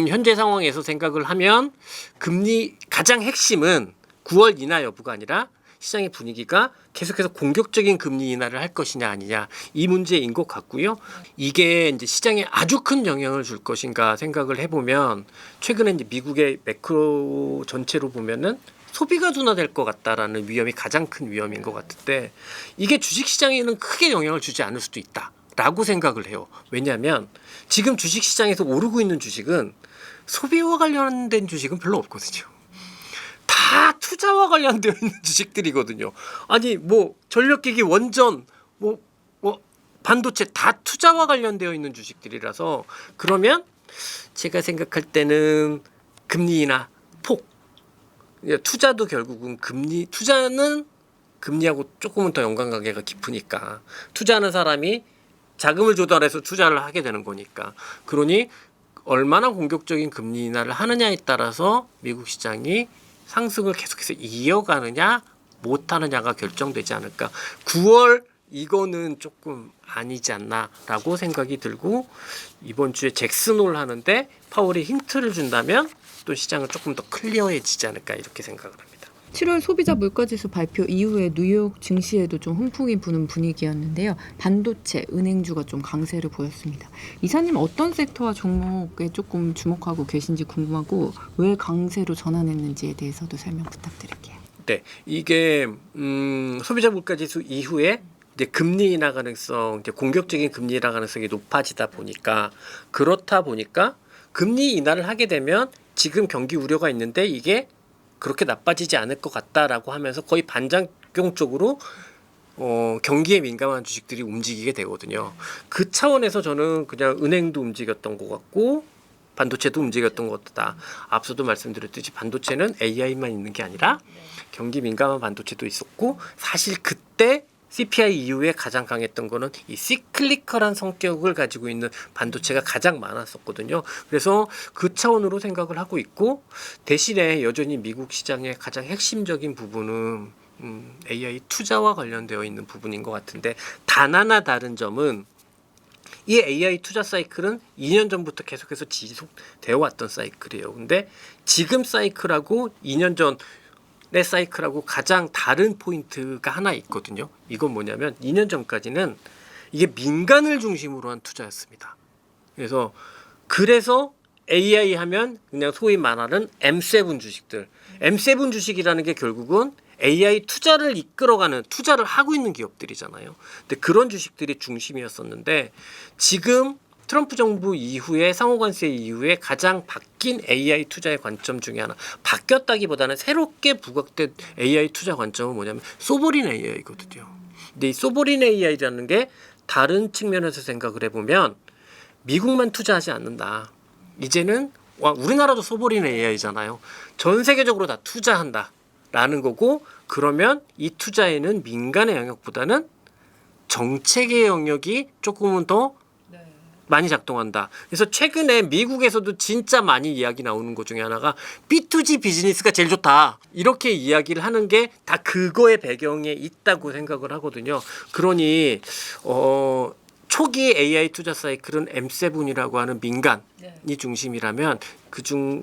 현재 상황에서 생각을 하면 금리 가장 핵심은 9월 인하 여부가 아니라 시장의 분위기가 계속해서 공격적인 금리 인하를 할 것이냐 아니냐 이 문제인 것 같고요. 이게 이제 시장에 아주 큰 영향을 줄 것인가 생각을 해보면 최근에 이제 미국의 매크로 전체로 보면은 소비가 둔화될 것 같다라는 위험이 가장 큰 위험인 것 같은데 이게 주식시장에는 크게 영향을 주지 않을 수도 있다. 라고 생각을 해요. 왜냐하면 지금 주식시장에서 오르고 있는 주식은 소비와 관련된 주식은 별로 없거든요. 다 투자와 관련되어 있는 주식들이거든요. 아니 뭐 전력기기, 원전, 뭐 반도체 다 투자와 관련되어 있는 주식들이라서 그러면 제가 생각할 때는 금리 인하 폭 투자도 결국은 투자는 금리하고 조금은 더 연관관계가 깊으니까 투자하는 사람이 자금을 조달해서 투자를 하게 되는 거니까. 그러니 얼마나 공격적인 금리 인하를 하느냐에 따라서 미국 시장이 상승을 계속해서 이어가느냐 못하느냐가 결정되지 않을까. 9월 이거는 조금 아니지 않나라고 생각이 들고 이번 주에 잭슨홀 하는데 파월이 힌트를 준다면 또 시장은 조금 더 클리어해지지 않을까 이렇게 생각을 합니다. 7월 소비자 물가지수 발표 이후에 뉴욕 증시에도 좀 훈풍이 부는 분위기였는데요. 반도체, 은행주가 좀 강세를 보였습니다. 이사님 어떤 섹터와 종목에 조금 주목하고 계신지 궁금하고 왜 강세로 전환했는지에 대해서도 설명 부탁드릴게요. 네, 이게 소비자 물가지수 이후에 이제 금리 인하 가능성, 이제 공격적인 금리 인하 가능성이 높아지다 보니까 그렇다 보니까 금리 인하를 하게 되면 지금 경기 우려가 있는데 이게 그렇게 나빠지지 않을 것 같다라고 하면서 거의 반작용 쪽으로 경기에 민감한 주식들이 움직이게 되거든요. 그 차원에서 저는 그냥 은행도 움직였던 것 같고 반도체도 움직였던 것 같다. 앞서도 말씀드렸듯이 반도체는 AI만 있는 게 아니라 경기 민감한 반도체도 있었고 사실 그때 CPI 이후에 가장 강했던 거는 이 시클리컬한 성격을 가지고 있는 반도체가 가장 많았었거든요. 그래서 그 차원으로 생각을 하고 있고 대신에 여전히 미국 시장의 가장 핵심적인 부분은 AI 투자와 관련되어 있는 부분인 것 같은데 단 하나 다른 점은 이 AI 투자 사이클은 2년 전부터 계속해서 지속되어 왔던 사이클이에요. 근데 지금 사이클하고 2년 전 내 사이클하고 가장 다른 포인트가 하나 있거든요. 이건 뭐냐면 2년 전까지는 이게 민간을 중심으로 한 투자였습니다. 그래서 AI 하면 그냥 소위 말하는 M7 주식들. M7 주식이라는 게 결국은 AI 투자를 이끌어가는 투자를 하고 있는 기업들이잖아요. 근데 그런 주식들이 중심이었었는데 지금 트럼프 정부 이후에 상호관세 이후에 가장 바뀐 AI 투자의 관점 중에 하나 바뀌었다기보다는 새롭게 부각된 AI 투자 관점은 뭐냐면 소버린 AI거든요. 근데 이 소버린 AI라는 게 다른 측면에서 생각을 해보면 미국만 투자하지 않는다. 이제는 우리나라도 소버린 AI잖아요. 전 세계적으로 다 투자한다라는 거고 그러면 이 투자에는 민간의 영역보다는 정책의 영역이 조금은 더 많이 작동한다. 그래서 최근에 미국에서도 진짜 많이 이야기 나오는 것 중에 하나가 B2G 비즈니스가 제일 좋다. 이렇게 이야기를 하는 게 다 그거의 배경에 있다고 생각을 하거든요. 그러니 초기 AI 투자 사이클은 M7이라고 하는 민간이 중심이라면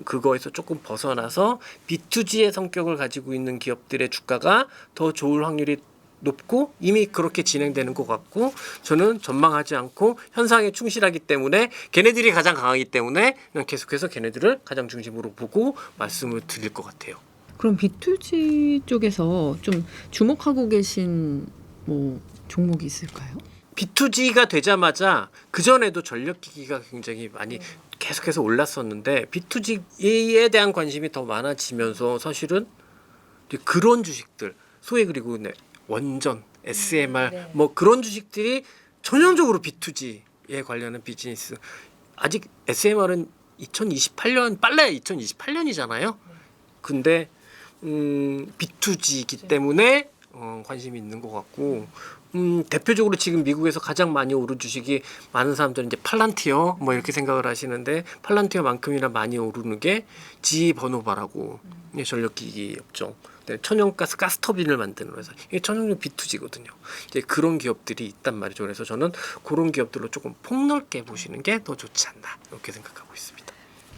그거에서 조금 벗어나서 B2G의 성격을 가지고 있는 기업들의 주가가 더 좋을 확률이 높고 이미 그렇게 진행되는 것 같고 저는 전망하지 않고 현상에 충실하기 때문에 걔네들이 가장 강하기 때문에 그냥 계속해서 걔네들을 가장 중심으로 보고 말씀을 드릴 것 같아요. 그럼 B2G 쪽에서 좀 주목하고 계신 뭐 종목이 있을까요? B2G가 되자마자 그전에도 전력기기가 굉장히 많이 계속해서 올랐었는데 B2G에 대한 관심이 더 많아지면서 사실은 그런 주식들 소위 그리고 원전, SMR 뭐 그런 주식들이 전형적으로 B2G에 관련한 비즈니스. 아직 SMR은 2028년 빨라야 2028년이잖아요. 근데 B2G이기 때문에 관심이 있는 것 같고 대표적으로 지금 미국에서 가장 많이 오른 주식이 많은 사람들은 이제 팔란티어 뭐 이렇게 생각을 하시는데 팔란티어만큼이나 많이 오르는 게 GE 버노바라고 전력기기 업종. 천연가스 가스터빈을 만드는 회사. 이게 천연용 B2G거든요. 이제 그런 기업들이 있단 말이죠. 그래서 저는 그런 기업들로 조금 폭넓게 보시는 게 더 좋지 않나 이렇게 생각하고 있습니다.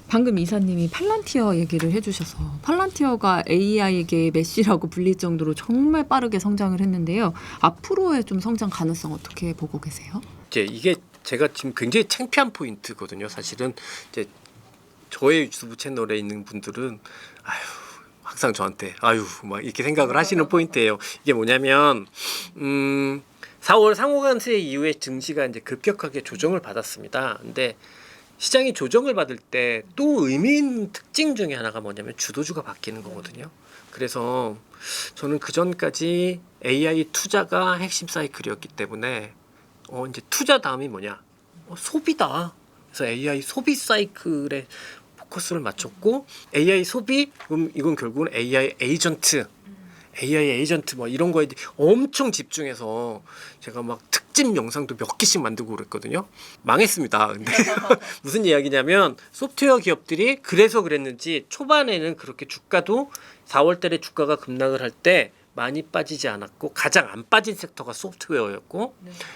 방금 이사님이 팔란티어 얘기를 해주셔서 팔란티어가 AI계의 메시라고 불릴 정도로 정말 빠르게 성장을 했는데요. 앞으로의 좀 성장 가능성 어떻게 보고 계세요? 이게 제가 지금 굉장히 창피한 포인트거든요. 사실은 이제 저의 유튜브 채널에 있는 분들은 항상 저한테 막 이렇게 생각을 하시는 포인트예요. 이게 뭐냐면 4월 상호관세 이후에 증시가 이제 급격하게 조정을 받았습니다. 근데 시장이 조정을 받을 때 또 의미 있는 특징 중에 하나가 뭐냐면 주도주가 바뀌는 거거든요. 그래서 저는 그 전까지 AI 투자가 핵심 사이클이었기 때문에 이제 투자 다음이 뭐냐? 소비다. 그래서 AI 소비 사이클에 포커스를 맞췄고 AI 소비 이건 결국은 AI 에이전트 뭐 이런 거에 엄청 집중해서 제가 막 특집 영상도 몇 개씩 만들고 그랬거든요. 망했습니다. 근데 무슨 이야기냐면 소프트웨어 기업들이 그래서 그랬는지 초반에는 그렇게 주가도 4월 달에 주가가 급락을 할 때 많이 빠지지 않았고 가장 안 빠진 섹터가 소프트웨어였고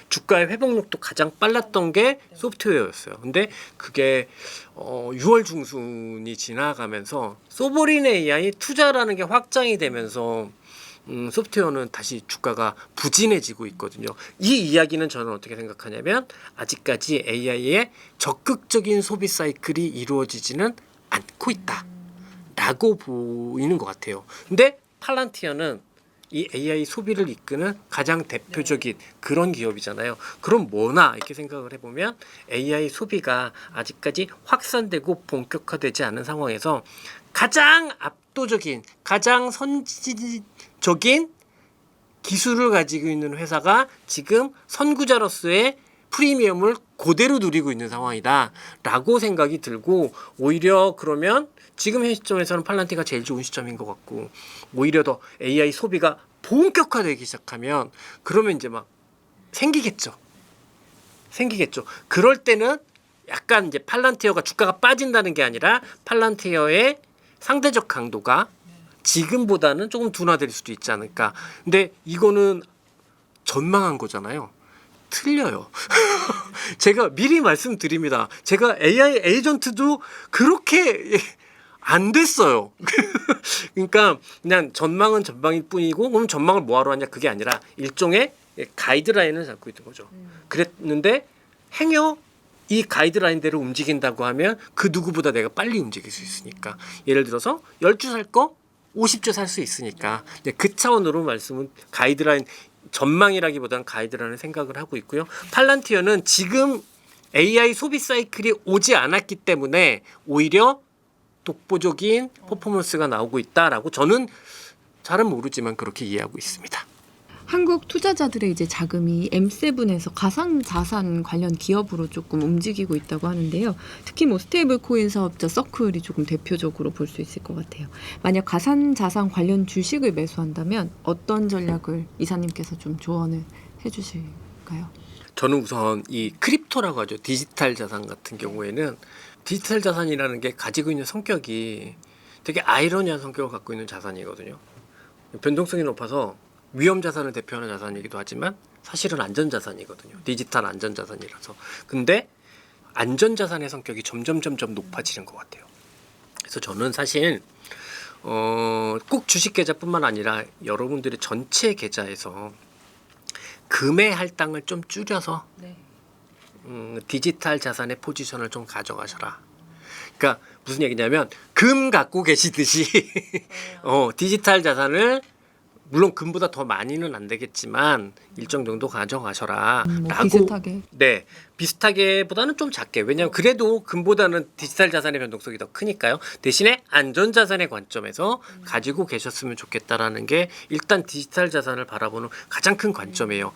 주가의 회복력도 가장 빨랐던 게 소프트웨어였어요. 근데 그게 6월 중순이 지나가면서 소버린 AI 투자라는 게 확장이 되면서 소프트웨어는 다시 주가가 부진해지고 있거든요. 이 이야기는 저는 어떻게 생각하냐면 아직까지 AI의 적극적인 소비 사이클이 이루어지지는 않고 있다라고 보이는 것 같아요. 근데 팔란티어는 이 AI 소비를 이끄는 가장 대표적인 그런 기업이잖아요. 그럼 뭐나 이렇게 생각을 해보면 AI 소비가 아직까지 확산되고 본격화되지 않은 상황에서 가장 압도적인, 가장 선진적인 기술을 가지고 있는 회사가 지금 선구자로서의 프리미엄을 그대로 누리고 있는 상황이다라고 생각이 들고 오히려 그러면 지금 현 시점에서는 팔란티가 제일 좋은 시점인 것 같고 오히려 더 AI 소비가 본격화되기 시작하면 그러면 이제 막 생기겠죠. 그럴 때는 약간 이제 팔란티어가 주가가 빠진다는 게 아니라 팔란티어의 상대적 강도가 지금보다는 조금 둔화될 수도 있지 않을까. 근데 이거는 전망한 거잖아요. 틀려요. 제가 미리 말씀드립니다. 제가 AI 에이전트도 그렇게 안 됐어요. 그러니까 그냥 전망은 전망일 뿐이고 그럼 전망을 뭐하러 하냐 그게 아니라 일종의 가이드라인을 잡고 있는 거죠. 그랬는데 행여 이 가이드라인대로 움직인다고 하면 그 누구보다 내가 빨리 움직일 수 있으니까 예를 들어서 10주 살 거 50주 살 수 있으니까 그 차원으로 말씀은 가이드라인 전망이라기보다는 가이드라는 생각을 하고 있고요. 팔란티어는 지금 AI 소비 사이클이 오지 않았기 때문에 오히려 독보적인 퍼포먼스가 나오고 있다라고 저는 잘은 모르지만 그렇게 이해하고 있습니다. 한국 투자자들의 이제 자금이 M7에서 가상 자산 관련 기업으로 조금 움직이고 있다고 하는데요. 특히 뭐 스테이블 코인 사업자 서클이 조금 대표적으로 볼 수 있을 것 같아요. 만약 가상 자산 관련 주식을 매수한다면 어떤 전략을 이사님께서 좀 조언을 해주실까요? 저는 우선 이 크립토라고 하죠. 디지털 자산 같은 경우에는 디지털 자산이라는 게 가지고 있는 성격이 되게 아이러니한 성격을 갖고 있는 자산이거든요. 변동성이 높아서 위험 자산을 대표하는 자산이기도 하지만 사실은 안전 자산이거든요. 디지털 안전 자산이라서. 근데 안전 자산의 성격이 점점 높아지는 것 같아요. 그래서 저는 사실 꼭 주식 계좌뿐만 아니라 여러분들의 전체 계좌에서 금의 할당을 좀 줄여서 디지털 자산의 포지션을 좀 가져가셔라. 그러니까 무슨 얘기냐면 금 갖고 계시듯이 디지털 자산을 물론 금보다 더 많이는 안 되겠지만 일정 정도 가져가셔라. 뭐 라고 비슷하게. 네, 비슷하게보다는 좀 작게. 왜냐하면 그래도 금보다는 디지털 자산의 변동성이 더 크니까요. 대신에 안전 자산의 관점에서 가지고 계셨으면 좋겠다라는 게 일단 디지털 자산을 바라보는 가장 큰 관점이에요.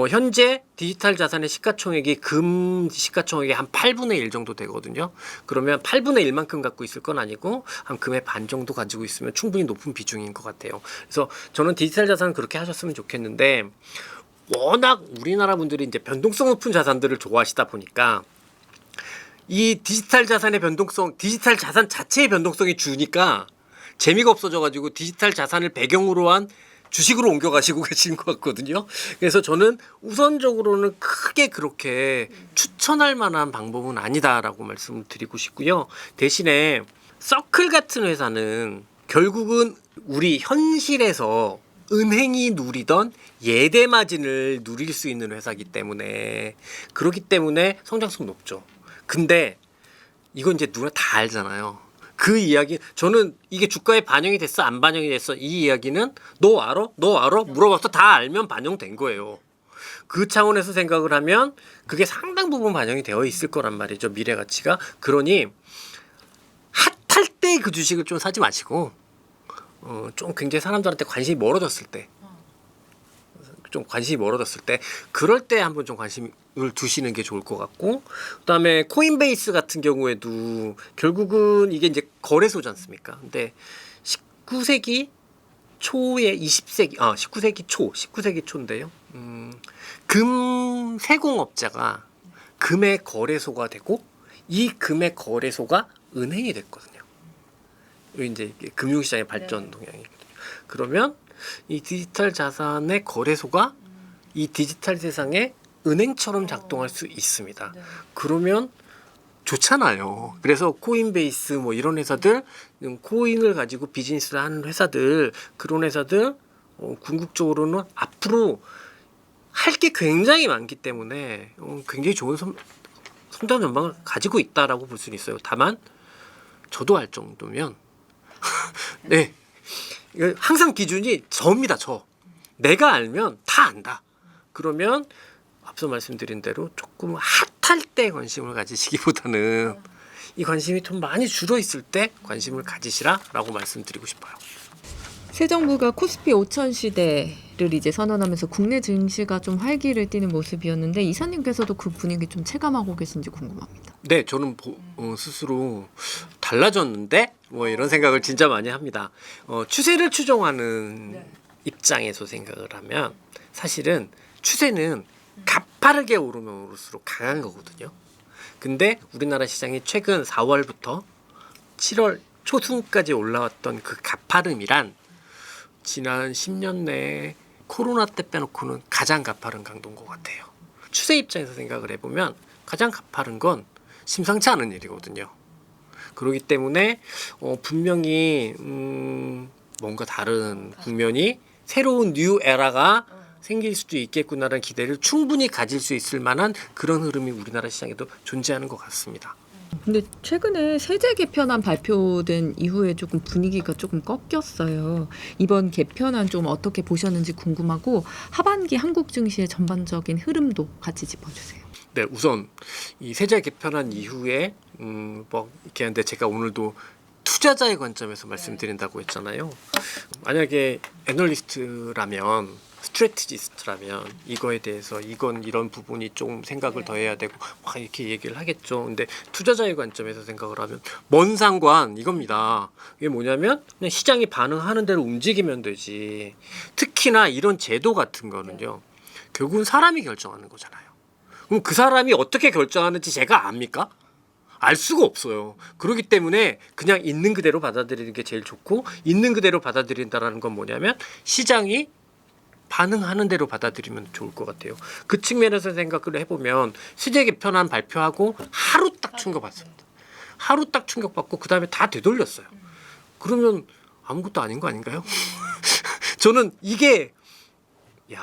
현재 디지털 자산의 시가총액이 금 시가총액의 한 8분의 1 정도 되거든요. 그러면 8분의 1만큼 갖고 있을 건 아니고 한 금의 반 정도 가지고 있으면 충분히 높은 비중인 것 같아요. 그래서 저는 디지털 자산은 그렇게 하셨으면 좋겠는데 워낙 우리나라 분들이 이제 변동성 높은 자산들을 좋아하시다 보니까 이 디지털 자산의 변동성, 디지털 자산 자체의 변동성이 주니까 재미가 없어져가지고 디지털 자산을 배경으로 한 주식으로 옮겨가시고 계신 것 같거든요. 그래서 저는 우선적으로는 크게 그렇게 추천할 만한 방법은 아니다라고 말씀을 드리고 싶고요. 대신에 서클 같은 회사는 결국은 우리 현실에서 은행이 누리던 예대 마진을 누릴 수 있는 회사이기 때문에 그렇기 때문에 성장성 높죠. 근데 이건 이제 누가 다 알잖아요. 그 이야기 저는 이게 주가에 반영이 됐어 안 반영이 됐어 이 이야기는 너 알아? 물어봐서 다 알면 반영된 거예요. 그 차원에서 생각을 하면 그게 상당 부분 반영이 되어 있을 거란 말이죠. 미래 가치가. 그러니 핫할 때 그 주식을 좀 사지 마시고 좀 굉장히 사람들한테 관심이 멀어졌을 때 그럴 때 한번 좀 관심을 두시는 게 좋을 것 같고 그다음에 코인베이스 같은 경우에도 결국은 이게 이제 거래소지 않습니까? 근데 19세기 초에 19세기 초인데요. 금 세공업자가 금의 거래소가 되고 이 금의 거래소가 은행이 됐거든요. 이제 금융시장의 발전 동향이거든요. 그러면 이 디지털 자산의 거래소가 이 디지털 세상에 은행처럼 작동할 수 있습니다. 네. 그러면 좋잖아요. 그래서 코인베이스 뭐 이런 회사들, 코인을 가지고 비즈니스를 하는 회사들, 그런 회사들 궁극적으로는 앞으로 할 게 굉장히 많기 때문에 굉장히 좋은 성장 전망을 가지고 있다라고 볼 수는 있어요. 다만 저도 알 정도면 네, 이거 항상 기준이 저입니다. 저. 내가 알면 다 안다. 그러면 앞서 말씀드린 대로 조금 핫할 때 관심을 가지시기보다는 이 관심이 좀 많이 줄어 있을 때 관심을 가지시라라고 말씀드리고 싶어요. 새 정부가 코스피 5천 시대를 이제 선언하면서 국내 증시가 좀 활기를 띠는 모습이었는데 이사님께서도 그 분위기 좀 체감하고 계신지 궁금합니다. 네, 저는 스스로 달라졌는데 뭐 이런 생각을 진짜 많이 합니다. 추세를 추종하는 입장에서 생각을 하면 사실은 추세는 가파르게 오르면 오를수록 강한 거거든요. 근데 우리나라 시장이 최근 4월부터 7월 초순까지 올라왔던 그 가파름이란 지난 10년 내에 코로나 때 빼놓고는 가장 가파른 강도인 것 같아요. 추세 입장에서 생각을 해보면 가장 가파른 건 심상치 않은 일이거든요. 그렇기 때문에 분명히 뭔가 다른 국면이 새로운 뉴 에라가 생길 수도 있겠구나라는 기대를 충분히 가질 수 있을 만한 그런 흐름이 우리나라 시장에도 존재하는 것 같습니다. 근데 최근에 세제 개편안 발표된 이후에 조금 분위기가 조금 꺾였어요. 이번 개편안 좀 어떻게 보셨는지 궁금하고 하반기 한국 증시의 전반적인 흐름도 같이 짚어주세요. 네, 우선 이 세제 개편안 이후에 뭐 이렇게 하는데 제가 오늘도 투자자의 관점에서 말씀드린다고 했잖아요. 만약에 애널리스트라면 스트래티지스트라면 이거에 대해서 이건 이런 부분이 좀 생각을 더 해야 되고 막 이렇게 얘기를 하겠죠. 근데 투자자의 관점에서 생각을 하면 먼 상관 이겁니다. 이게 뭐냐면 그냥 시장이 반응하는 대로 움직이면 되지. 특히나 이런 제도 같은 거는요. 결국은 사람이 결정하는 거잖아요. 그럼 그 사람이 어떻게 결정하는지 제가 압니까? 알 수가 없어요. 그렇기 때문에 그냥 있는 그대로 받아들이는 게 제일 좋고 있는 그대로 받아들인다라는 건 뭐냐면 시장이 반응하는 대로 받아들이면 좋을 것 같아요. 그 측면에서 생각을 해보면 세제 개편안 발표하고 하루 딱 충격받습니다. 하루 딱 충격받고 그 다음에 다 되돌렸어요. 그러면 아무것도 아닌 거 아닌가요? 저는 이게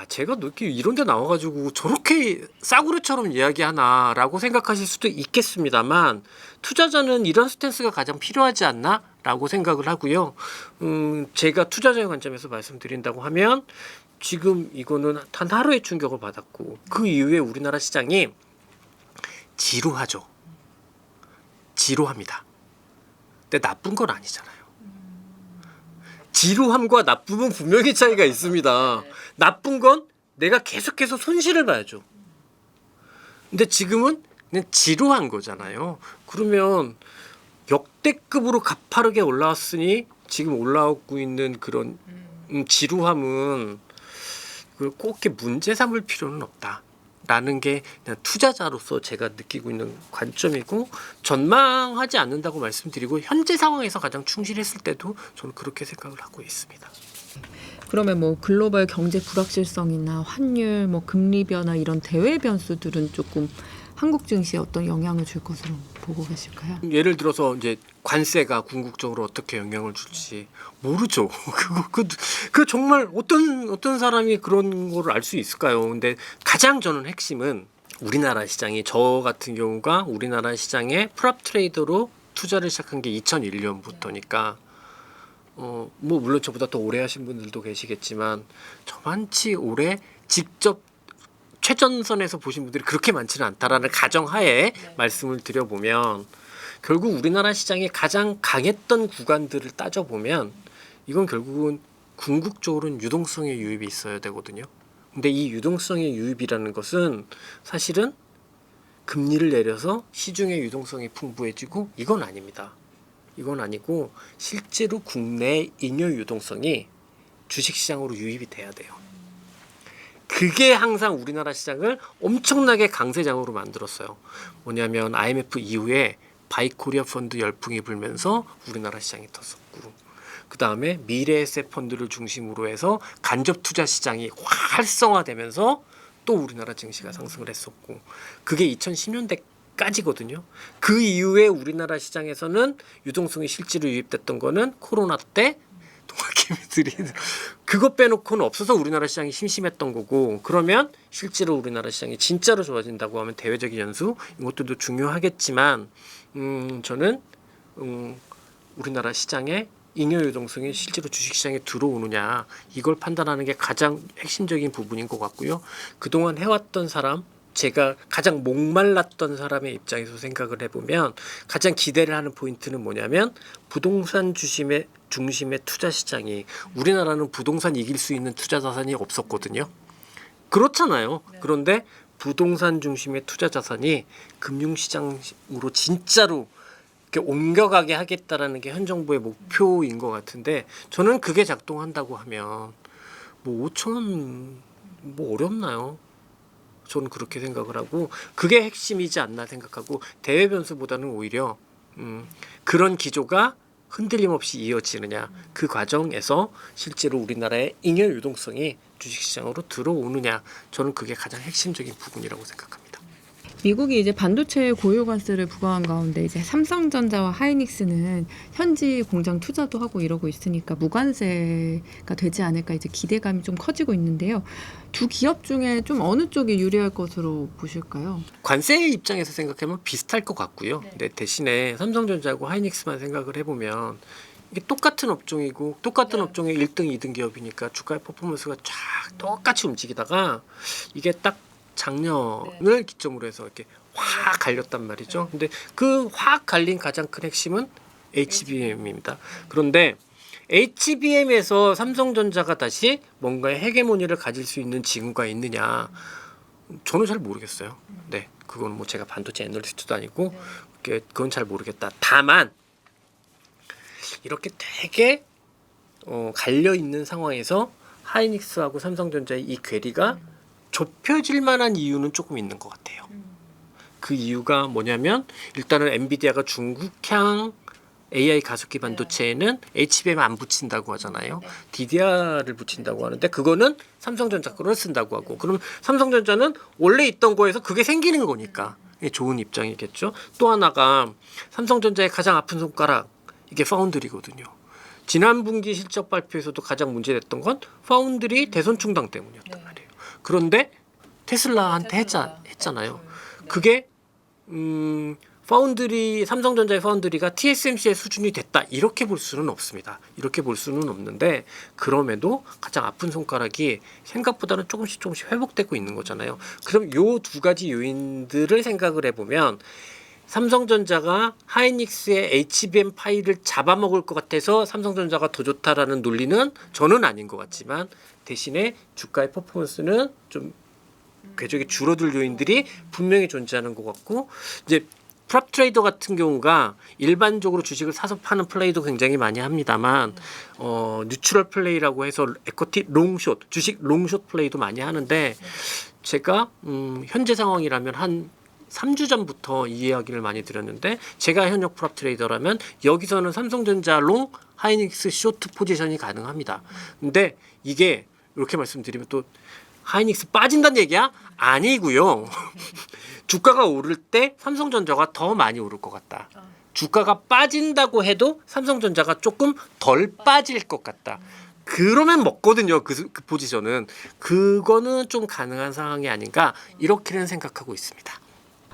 제가 이렇게 이런 데 나와가지고 저렇게 싸구려처럼 이야기하나라고 생각하실 수도 있겠습니다만 투자자는 이런 스탠스가 가장 필요하지 않나? 라고 생각을 하고요. 제가 투자자의 관점에서 말씀드린다고 하면 지금 이거는 단 하루의 충격을 받았고 그 이후에 우리나라 시장이 지루하죠. 지루합니다. 근데 나쁜 건 아니잖아요. 지루함과 나쁨은 분명히 차이가 있습니다. 나쁜 건 내가 계속해서 손실을 봐야죠. 근데 지금은 그냥 지루한 거잖아요. 그러면 역대급으로 가파르게 올라왔으니 지금 올라오고 있는 그런 지루함은 그걸 꼭 이렇게 문제 삼을 필요는 없다라는 게 그냥 투자자로서 제가 느끼고 있는 관점이고 전망하지 않는다고 말씀드리고 현재 상황에서 가장 충실했을 때도 저는 그렇게 생각을 하고 있습니다. 그러면 뭐 글로벌 경제 불확실성이나 환율, 뭐 금리 변화 이런 대외 변수들은 조금 한국 증시에 어떤 영향을 줄 것으로 보고 계실까요? 예를 들어서 이제 관세가 궁극적으로 어떻게 영향을 줄지 모르죠. 그 정말 어떤 사람이 그런 걸 알 수 있을까요? 근데 가장 저는 핵심은 우리나라 시장이 저 같은 경우가 우리나라 시장에 프랍 트레이더로 투자를 시작한 게 2001년부터니까 뭐 물론 저보다 더 오래 하신 분들도 계시겠지만 저만치 오래 직접 최전선에서 보신 분들이 그렇게 많지는 않다라는 가정하에 말씀을 드려보면 결국 우리나라 시장이 가장 강했던 구간들을 따져보면 이건 결국은 궁극적으로는 유동성의 유입이 있어야 되거든요. 근데 이 유동성의 유입이라는 것은 사실은 금리를 내려서 시중의 유동성이 풍부해지고 이건 아닙니다. 이건 아니고 실제로 국내 잉여 유동성이 주식시장으로 유입이 돼야 돼요. 그게 항상 우리나라 시장을 엄청나게 강세장으로 만들었어요. 뭐냐면 IMF 이후에 바이코리아 펀드 열풍이 불면서 우리나라 시장이 떴었고 그 다음에 미래에셋 펀드를 중심으로 해서 간접 투자 시장이 활성화되면서 또 우리나라 증시가 상승을 했었고 그게 2010년대까지거든요. 그 이후에 우리나라 시장에서는 유동성이 실제로 유입됐던 거는 코로나 때 동학개미들이 그거 빼놓고는 없어서 우리나라 시장이 심심했던 거고 그러면 실제로 우리나라 시장이 진짜로 좋아진다고 하면 대외적인 연수 이것들도 중요하겠지만 저는 우리나라 시장에 잉여 유동성이 실제로 주식시장에 들어오느냐 이걸 판단하는 게 가장 핵심적인 부분인 것 같고요. 그동안 해왔던 사람 제가 가장 목말랐던 사람의 입장에서 생각을 해보면 가장 기대를 하는 포인트는 뭐냐면 부동산 중심의 투자 시장이 우리나라는 부동산 이길 수 있는 투자 자산이 없었거든요. 그렇잖아요. 그런데 부동산 중심의 투자 자산이 금융시장으로 진짜로 이렇게 옮겨가게 하겠다라는 게 현 정부의 목표인 것 같은데 저는 그게 작동한다고 하면 뭐 5천 원 뭐 어렵나요? 저는 그렇게 생각을 하고 그게 핵심이지 않나 생각하고 대외 변수보다는 오히려 그런 기조가 흔들림 없이 이어지느냐 그 과정에서 실제로 우리나라의 잉여 유동성이 주식시장으로 들어오느냐 저는 그게 가장 핵심적인 부분이라고 생각합니다. 미국이 이제 반도체 고유 관세를 부과한 가운데 이제 삼성전자와 하이닉스는 현지 공장 투자도 하고 이러고 있으니까 무관세가 되지 않을까 이제 기대감이 좀 커지고 있는데요. 두 기업 중에 좀 어느 쪽이 유리할 것으로 보실까요? 관세 입장에서 생각하면 비슷할 것 같고요. 근데 대신에 삼성전자하고 하이닉스만 생각을 해보면 이게 똑같은 업종이고 똑같은 업종의 1등, 2등 기업이니까 주가의 퍼포먼스가 쫙 똑같이 움직이다가 이게 딱 작년을 기점으로 해서 이렇게 확 갈렸단 말이죠. 근데 그 확 갈린 가장 큰 핵심은 HBM입니다. 그런데 HBM에서 삼성전자가 다시 뭔가의 헤게모니를 가질 수 있는 징후가 있느냐? 저는 잘 모르겠어요. 네, 그거는 뭐 제가 반도체 애널리스트도 아니고 그건 잘 모르겠다. 다만 이렇게 되게 갈려 있는 상황에서 하이닉스하고 삼성전자의 이 괴리가 좁혀질 만한 이유는 조금 있는 것 같아요. 그 이유가 뭐냐면 일단은 엔비디아가 중국향 AI 가속기 반도체에는 HBM 안 붙인다고 하잖아요. DDR을 붙인다고 하는데 그거는 삼성전자 거를 쓴다고 하고 그럼 삼성전자는 원래 있던 거에서 그게 생기는 거니까 좋은 입장이겠죠. 또 하나가 삼성전자의 가장 아픈 손가락 이게 파운드리거든요. 지난 분기 실적 발표에서도 가장 문제됐던 건 파운드리 대선 충당 때문이었단 말이에요. 그런데 테슬라한테 했잖아요. 그게 삼성전자의 파운드리가 TSMC의 수준이 됐다 이렇게 볼 수는 없습니다. 이렇게 볼 수는 없는데 그럼에도 가장 아픈 손가락이 생각보다는 조금씩 회복되고 있는 거잖아요. 그럼 요 두 가지 요인들을 생각을 해보면 삼성전자가 하이닉스의 HBM 파일을 잡아먹을 것 같아서 삼성전자가 더 좋다라는 논리는 저는 아닌 것 같지만 대신에 주가의 퍼포먼스는 좀 궤적이 줄어들 요인들이 분명히 존재하는 것 같고 이제 프랍 트레이더 같은 경우가 일반적으로 주식을 사서 파는 플레이도 굉장히 많이 합니다만 뉴트럴 플레이라고 해서 에쿼티 롱숏 주식 롱숏 플레이도 많이 하는데 제가 현재 상황이라면 한 3주 전부터 이 이야기를 많이 드렸는데 제가 현역 프랍 트레이더라면 여기서는 삼성전자 롱 하이닉스 쇼트 포지션이 가능합니다. 근데 이게 이렇게 말씀드리면 또 하이닉스 빠진다는 얘기야? 아니고요. 주가가 오를 때 삼성전자가 더 많이 오를 것 같다. 주가가 빠진다고 해도 삼성전자가 조금 덜 빠질 것 같다. 그러면 먹거든요. 그 포지션은. 그거는 좀 가능한 상황이 아닌가 이렇게는 생각하고 있습니다.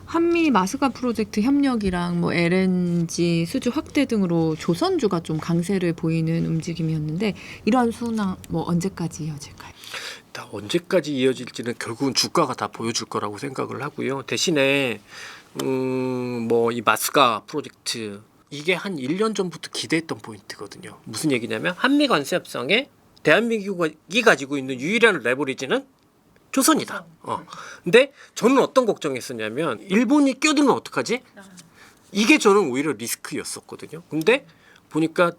한미 마스가 프로젝트 협력이랑 뭐 LNG 수주 확대 등으로 조선주가 좀 강세를 보이는 움직임이었는데 이러한 수나 뭐 언제까지 이어질까요? 언제까지 이어질지는 결국은 주가가 다 보여줄 거라고 생각을 하고요. 대신에 뭐 이 마스가 프로젝트 이게 한 1년 전부터 기대했던 포인트거든요. 무슨 얘기냐면 한미 관세 협상에 대한민국이 가지고 있는 유일한 레버리지는 조선이다. 근데 저는 어떤 걱정했었냐면 일본이 껴들면 어떡하지? 이게 저는 오히려 리스크였었거든요. 근데 보니까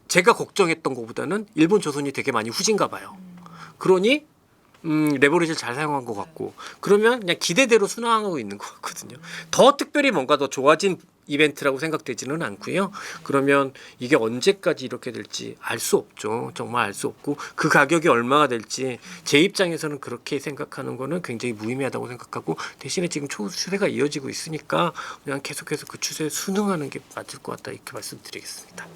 제가 걱정했던 것보다는 일본 조선이 되게 많이 후진가 봐요. 그러니 레버리지를 잘 사용한 것 같고 그러면 그냥 기대대로 순항하고 있는 것 같거든요. 더 특별히 뭔가 더 좋아진 이벤트라고 생각되지는 않고요. 그러면 이게 언제까지 이렇게 될지 알 수 없죠. 정말 알 수 없고 그 가격이 얼마가 될지 제 입장에서는 그렇게 생각하는 거는 굉장히 무의미하다고 생각하고 대신에 지금 추세가 이어지고 있으니까 그냥 계속해서 그 추세에 순응하는 게 맞을 것 같다 이렇게 말씀드리겠습니다.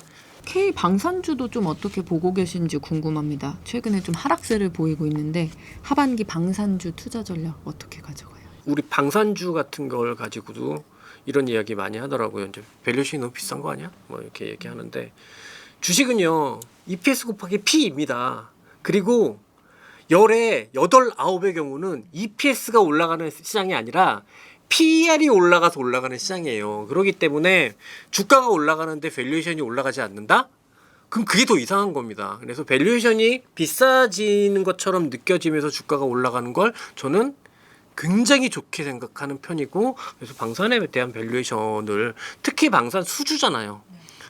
K 방산주도 좀 어떻게 보고 계신지 궁금합니다. 최근에 좀 하락세를 보이고 있는데 하반기 방산주 투자 전략 어떻게 가져가요? 우리 방산주 같은 걸 가지고도 이런 이야기 많이 하더라고요. 이제 밸류에이션이 너무 비싼 거 아니야? 뭐 이렇게 얘기하는데 주식은요 EPS 곱하기 P입니다. 그리고 열에 8, 9의 경우는 EPS가 올라가는 시장이 아니라 PER이 올라가서 올라가는 시장이에요. 그렇기 때문에 주가가 올라가는데 밸류에이션이 올라가지 않는다? 그럼 그게 더 이상한 겁니다. 그래서 밸류에이션이 비싸지는 것처럼 느껴지면서 주가가 올라가는 걸 저는 굉장히 좋게 생각하는 편이고 그래서 방산에 대한 밸류에이션을 특히 방산 수주잖아요.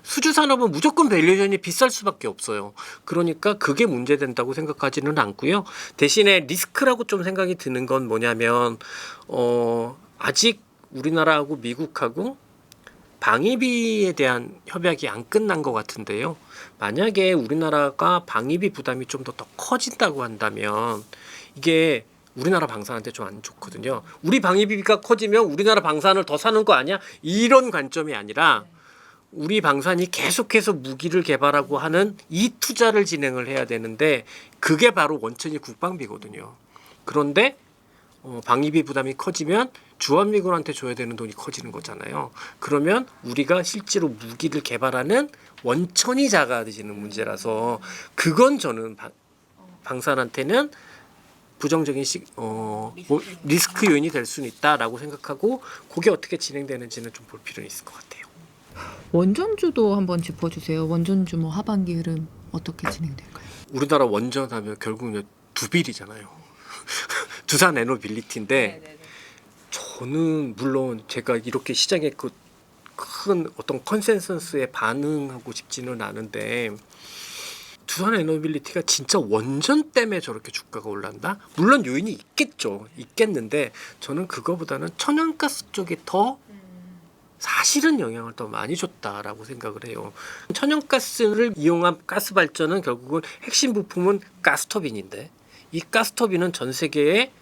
수주 산업은 무조건 밸류에이션이 비쌀 수밖에 없어요. 그러니까 그게 문제된다고 생각하지는 않고요. 대신에 리스크라고 좀 생각이 드는 건 뭐냐면 아직 우리나라하고 미국하고 방위비에 대한 협약이 안 끝난 것 같은데요. 만약에 우리나라가 방위비 부담이 좀 더 커진다고 한다면 이게 우리나라 방산한테 좀 안 좋거든요. 우리 방위비가 커지면 우리나라 방산을 더 사는 거 아니야? 이런 관점이 아니라 우리 방산이 계속해서 무기를 개발하고 하는 이 투자를 진행을 해야 되는데 그게 바로 원천이 국방비거든요. 그런데 방위비 부담이 커지면 주한미군한테 줘야 되는 돈이 커지는 거잖아요. 그러면 우리가 실제로 무기를 개발하는 원천이 작아지는 문제라서 그건 저는 방산한테는 부정적인 리스크 요인이 될 수는 있다라고 생각하고 그게 어떻게 진행되는지는 좀 볼 필요는 있을 것 같아요. 원전주도 한번 짚어주세요. 원전주 뭐 하반기 흐름 어떻게 진행될까요? 우리나라 원전하면 결국은 두빌이잖아요. 두산 에너빌리티인데 저는 물론 제가 이렇게 시장에 그 큰 어떤 컨센서스에 반응하고 싶지는 않은데 두산 에너빌리티가 진짜 원전 때문에 저렇게 주가가 올란다? 물론 요인이 있겠는데 저는 그거보다는 천연가스 쪽에 더 사실은 영향을 더 많이 줬다라고 생각을 해요. 천연가스를 이용한 가스 발전은 결국은 핵심 부품은 가스터빈인데 이 가스터빈은 전 세계에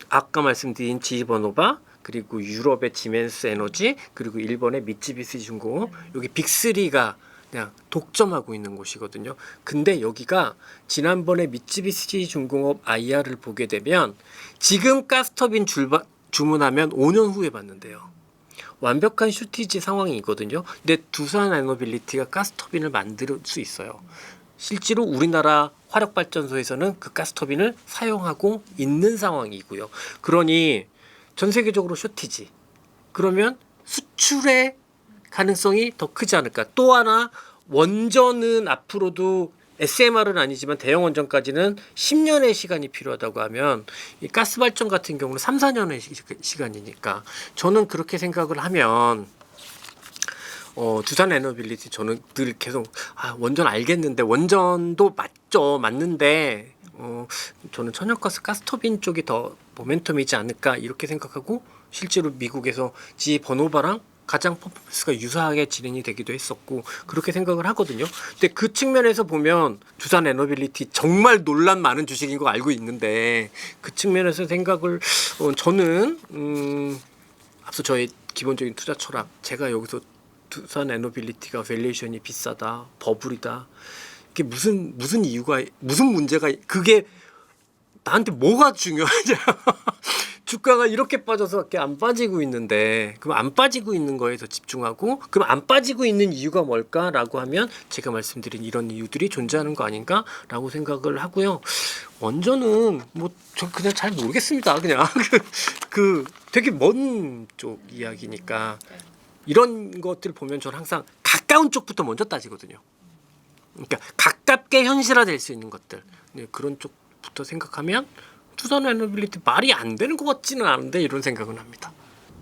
아까 말씀드린 지히버노바 그리고 유럽의 지멘스 에너지 그리고 일본의 미쯔비시 중공업 여기 빅3가 그냥 독점하고 있는 곳이거든요. 근데 여기가 지난번에 미쯔비시 중공업 IR을 보게 되면 지금 가스터빈 주문하면 5년 후에 받는데요. 완벽한 슈티지 상황이거든요. 근데 두산 에너빌리티가 가스터빈을 만들 수 있어요. 실제로 우리나라 화력발전소에서는 그 가스터빈을 사용하고 있는 상황이고요. 그러니 전 세계적으로 슈티지. 그러면 수출의 가능성이 더 크지 않을까. 또 하나 원전은 앞으로도 SMR은 아니지만 대형 원전까지는 10년의 시간이 필요하다고 하면 이 가스 발전 같은 경우는 3, 4년의 시간이니까 저는 그렇게 생각을 하면 두산 에너빌리티 저는 늘 계속 원전 알겠는데 원전도 맞는데 저는 천연가스 가스터빈 쪽이 더 모멘텀이지 않을까 이렇게 생각하고 실제로 미국에서 지버노바랑 가장 퍼포먼스가 유사하게 진행이 되기도 했었고 그렇게 생각을 하거든요. 근데 그 측면에서 보면 두산 에너빌리티 정말 논란 많은 주식인 거 알고 있는데 그 측면에서 생각을 저는 앞서 저의 기본적인 투자 철학 제가 여기서 두산 에너빌리티가 밸류에이션이 비싸다 버블이다 이게 무슨 이유가 무슨 문제가 그게 나한테 뭐가 중요하냐 주가가 이렇게 빠져서밖에 안 빠지고 있는데 그럼 안 빠지고 있는 거에 더 집중하고 그럼 안 빠지고 있는 이유가 뭘까라고 하면 제가 말씀드린 이런 이유들이 존재하는 거 아닌가라고 생각을 하고요. 원전은 뭐 저 그냥 잘 모르겠습니다. 그냥 그 되게 먼 쪽 이야기니까 이런 것들 보면 저는 항상 가까운 쪽부터 먼저 따지거든요. 그러니까 가깝게 현실화될 수 있는 것들 그런 쪽부터 생각하면 두산 에너빌리티 말이 안 되는 것 같지는 않은데 이런 생각은 합니다.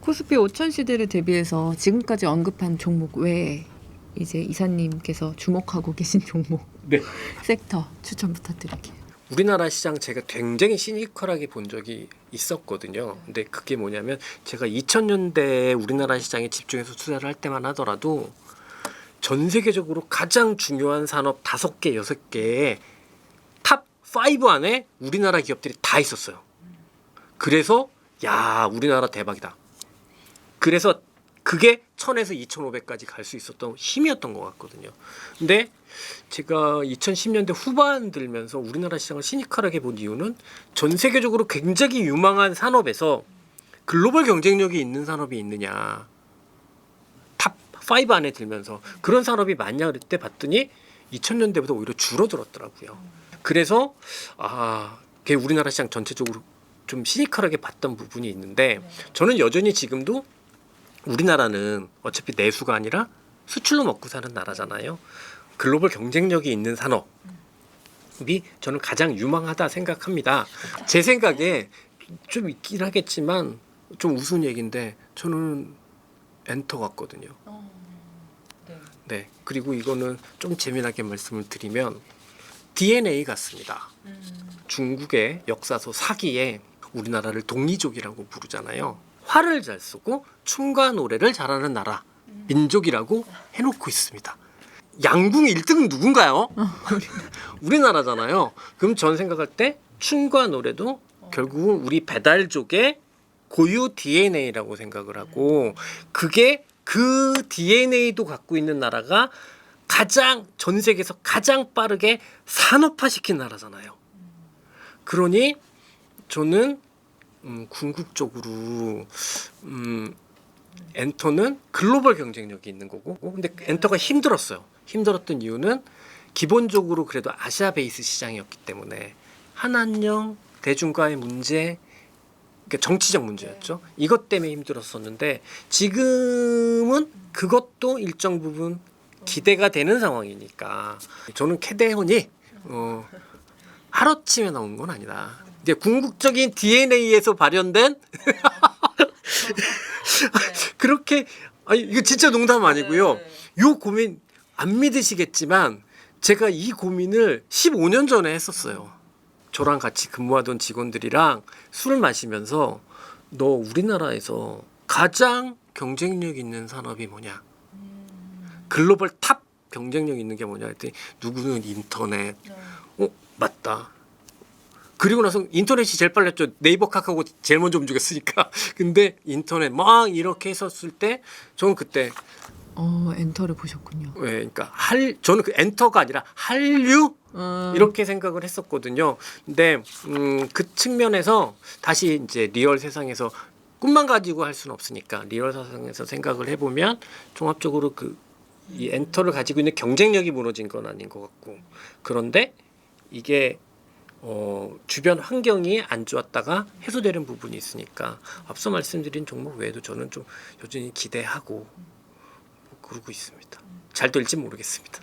코스피 5천 시대를 대비해서 지금까지 언급한 종목 외에 이제 이사님께서 주목하고 계신 종목 섹터 추천 부탁드릴게요. 우리나라 시장 제가 굉장히 시니컬하게 본 적이 있었거든요. 근데 그게 뭐냐면 제가 2000년대에 우리나라 시장에 집중해서 투자를 할 때만 하더라도 전 세계적으로 가장 중요한 산업 5개, 6개의 탑 5 안에 우리나라 기업들이 다 있었어요. 그래서 야, 우리나라 대박이다. 그래서 그게 1000에서 2500까지 갈 수 있었던 힘이었던 것 같거든요. 근데 제가 2010년대 후반 들면서 우리나라 시장을 시니컬하게 본 이유는 전 세계적으로 굉장히 유망한 산업에서 글로벌 경쟁력이 있는 산업이 있느냐, 탑 5 안에 들면서 그런 산업이 많냐 그때 봤더니 2000년대보다 오히려 줄어들었더라고요. 그래서 그게 우리나라 시장 전체적으로 좀 시니컬하게 봤던 부분이 있는데, 저는 여전히 지금도 우리나라는 어차피 내수가 아니라 수출로 먹고 사는 나라잖아요. 글로벌 경쟁력이 있는 산업이 저는 가장 유망하다 생각합니다. 제 생각에 좀 있긴 하겠지만 좀 우스운 얘기인데 저는 엔터 같거든요. 네. 그리고 이거는 좀 재미나게 말씀을 드리면 DNA 같습니다. 중국의 역사서 사기에 우리나라를 독리족이라고 부르잖아요. 활을 잘 쓰고 춤과 노래를 잘하는 나라, 민족이라고 해놓고 있습니다. 양궁 1등은 누군가요? 우리나라잖아요. 그럼 전 생각할 때 춤과 노래도 결국은 우리 배달족의 고유 DNA라고 생각을 하고, 그게 그 DNA도 갖고 있는 나라가 가장 전 세계에서 가장 빠르게 산업화시킨 나라잖아요. 그러니 저는 궁극적으로 엔터는 글로벌 경쟁력이 있는 거고, 근데 엔터가 힘들었던 이유는 기본적으로 그래도 아시아 베이스 시장이었기 때문에 한한령 대중과의 문제, 그러니까 정치적 문제였죠. 이것 때문에 힘들었었는데 지금은 그것도 일정 부분 기대가 되는 상황이니까 저는 캐대헌이 하루아침에 나온 건 아니다. 이제 궁극적인 DNA에서 발현된 그렇게, 이거 진짜 농담 아니고요. 요 고민 안 믿으시겠지만 제가 이 고민을 15년 전에 했었어요. 저랑 같이 근무하던 직원들이랑 술을 마시면서 너 우리나라에서 가장 경쟁력 있는 산업이 뭐냐? 글로벌 탑 경쟁력 있는 게 뭐냐 했더니 누구는 인터넷. 맞다. 그리고 나서 인터넷이 제일 빨랐죠. 네이버 카카오가 제일 먼저 움직였으니까. 근데 인터넷 막 이렇게 했었을 때 저는 그때 엔터를 보셨군요. 네, 그러니까 저는 그 엔터가 아니라 한류 이렇게 생각을 했었거든요. 근데 그 측면에서 다시 이제 리얼 세상에서 꿈만 가지고 할 수는 없으니까 리얼 세상에서 생각을 해보면 종합적으로 이 엔터를 가지고 있는 경쟁력이 무너진 건 아닌 것 같고, 그런데 이게 주변 환경이 안 좋았다가 해소되는 부분이 있으니까 앞서 말씀드린 종목 외에도 저는 좀 여전히 기대하고 그러고 있습니다. 잘 될지 모르겠습니다.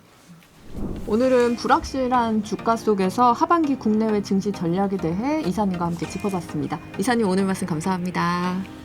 오늘은 불확실한 주가 속에서 하반기 국내외 증시 전략에 대해 이사님과 함께 짚어봤습니다. 이사님 오늘 말씀 감사합니다.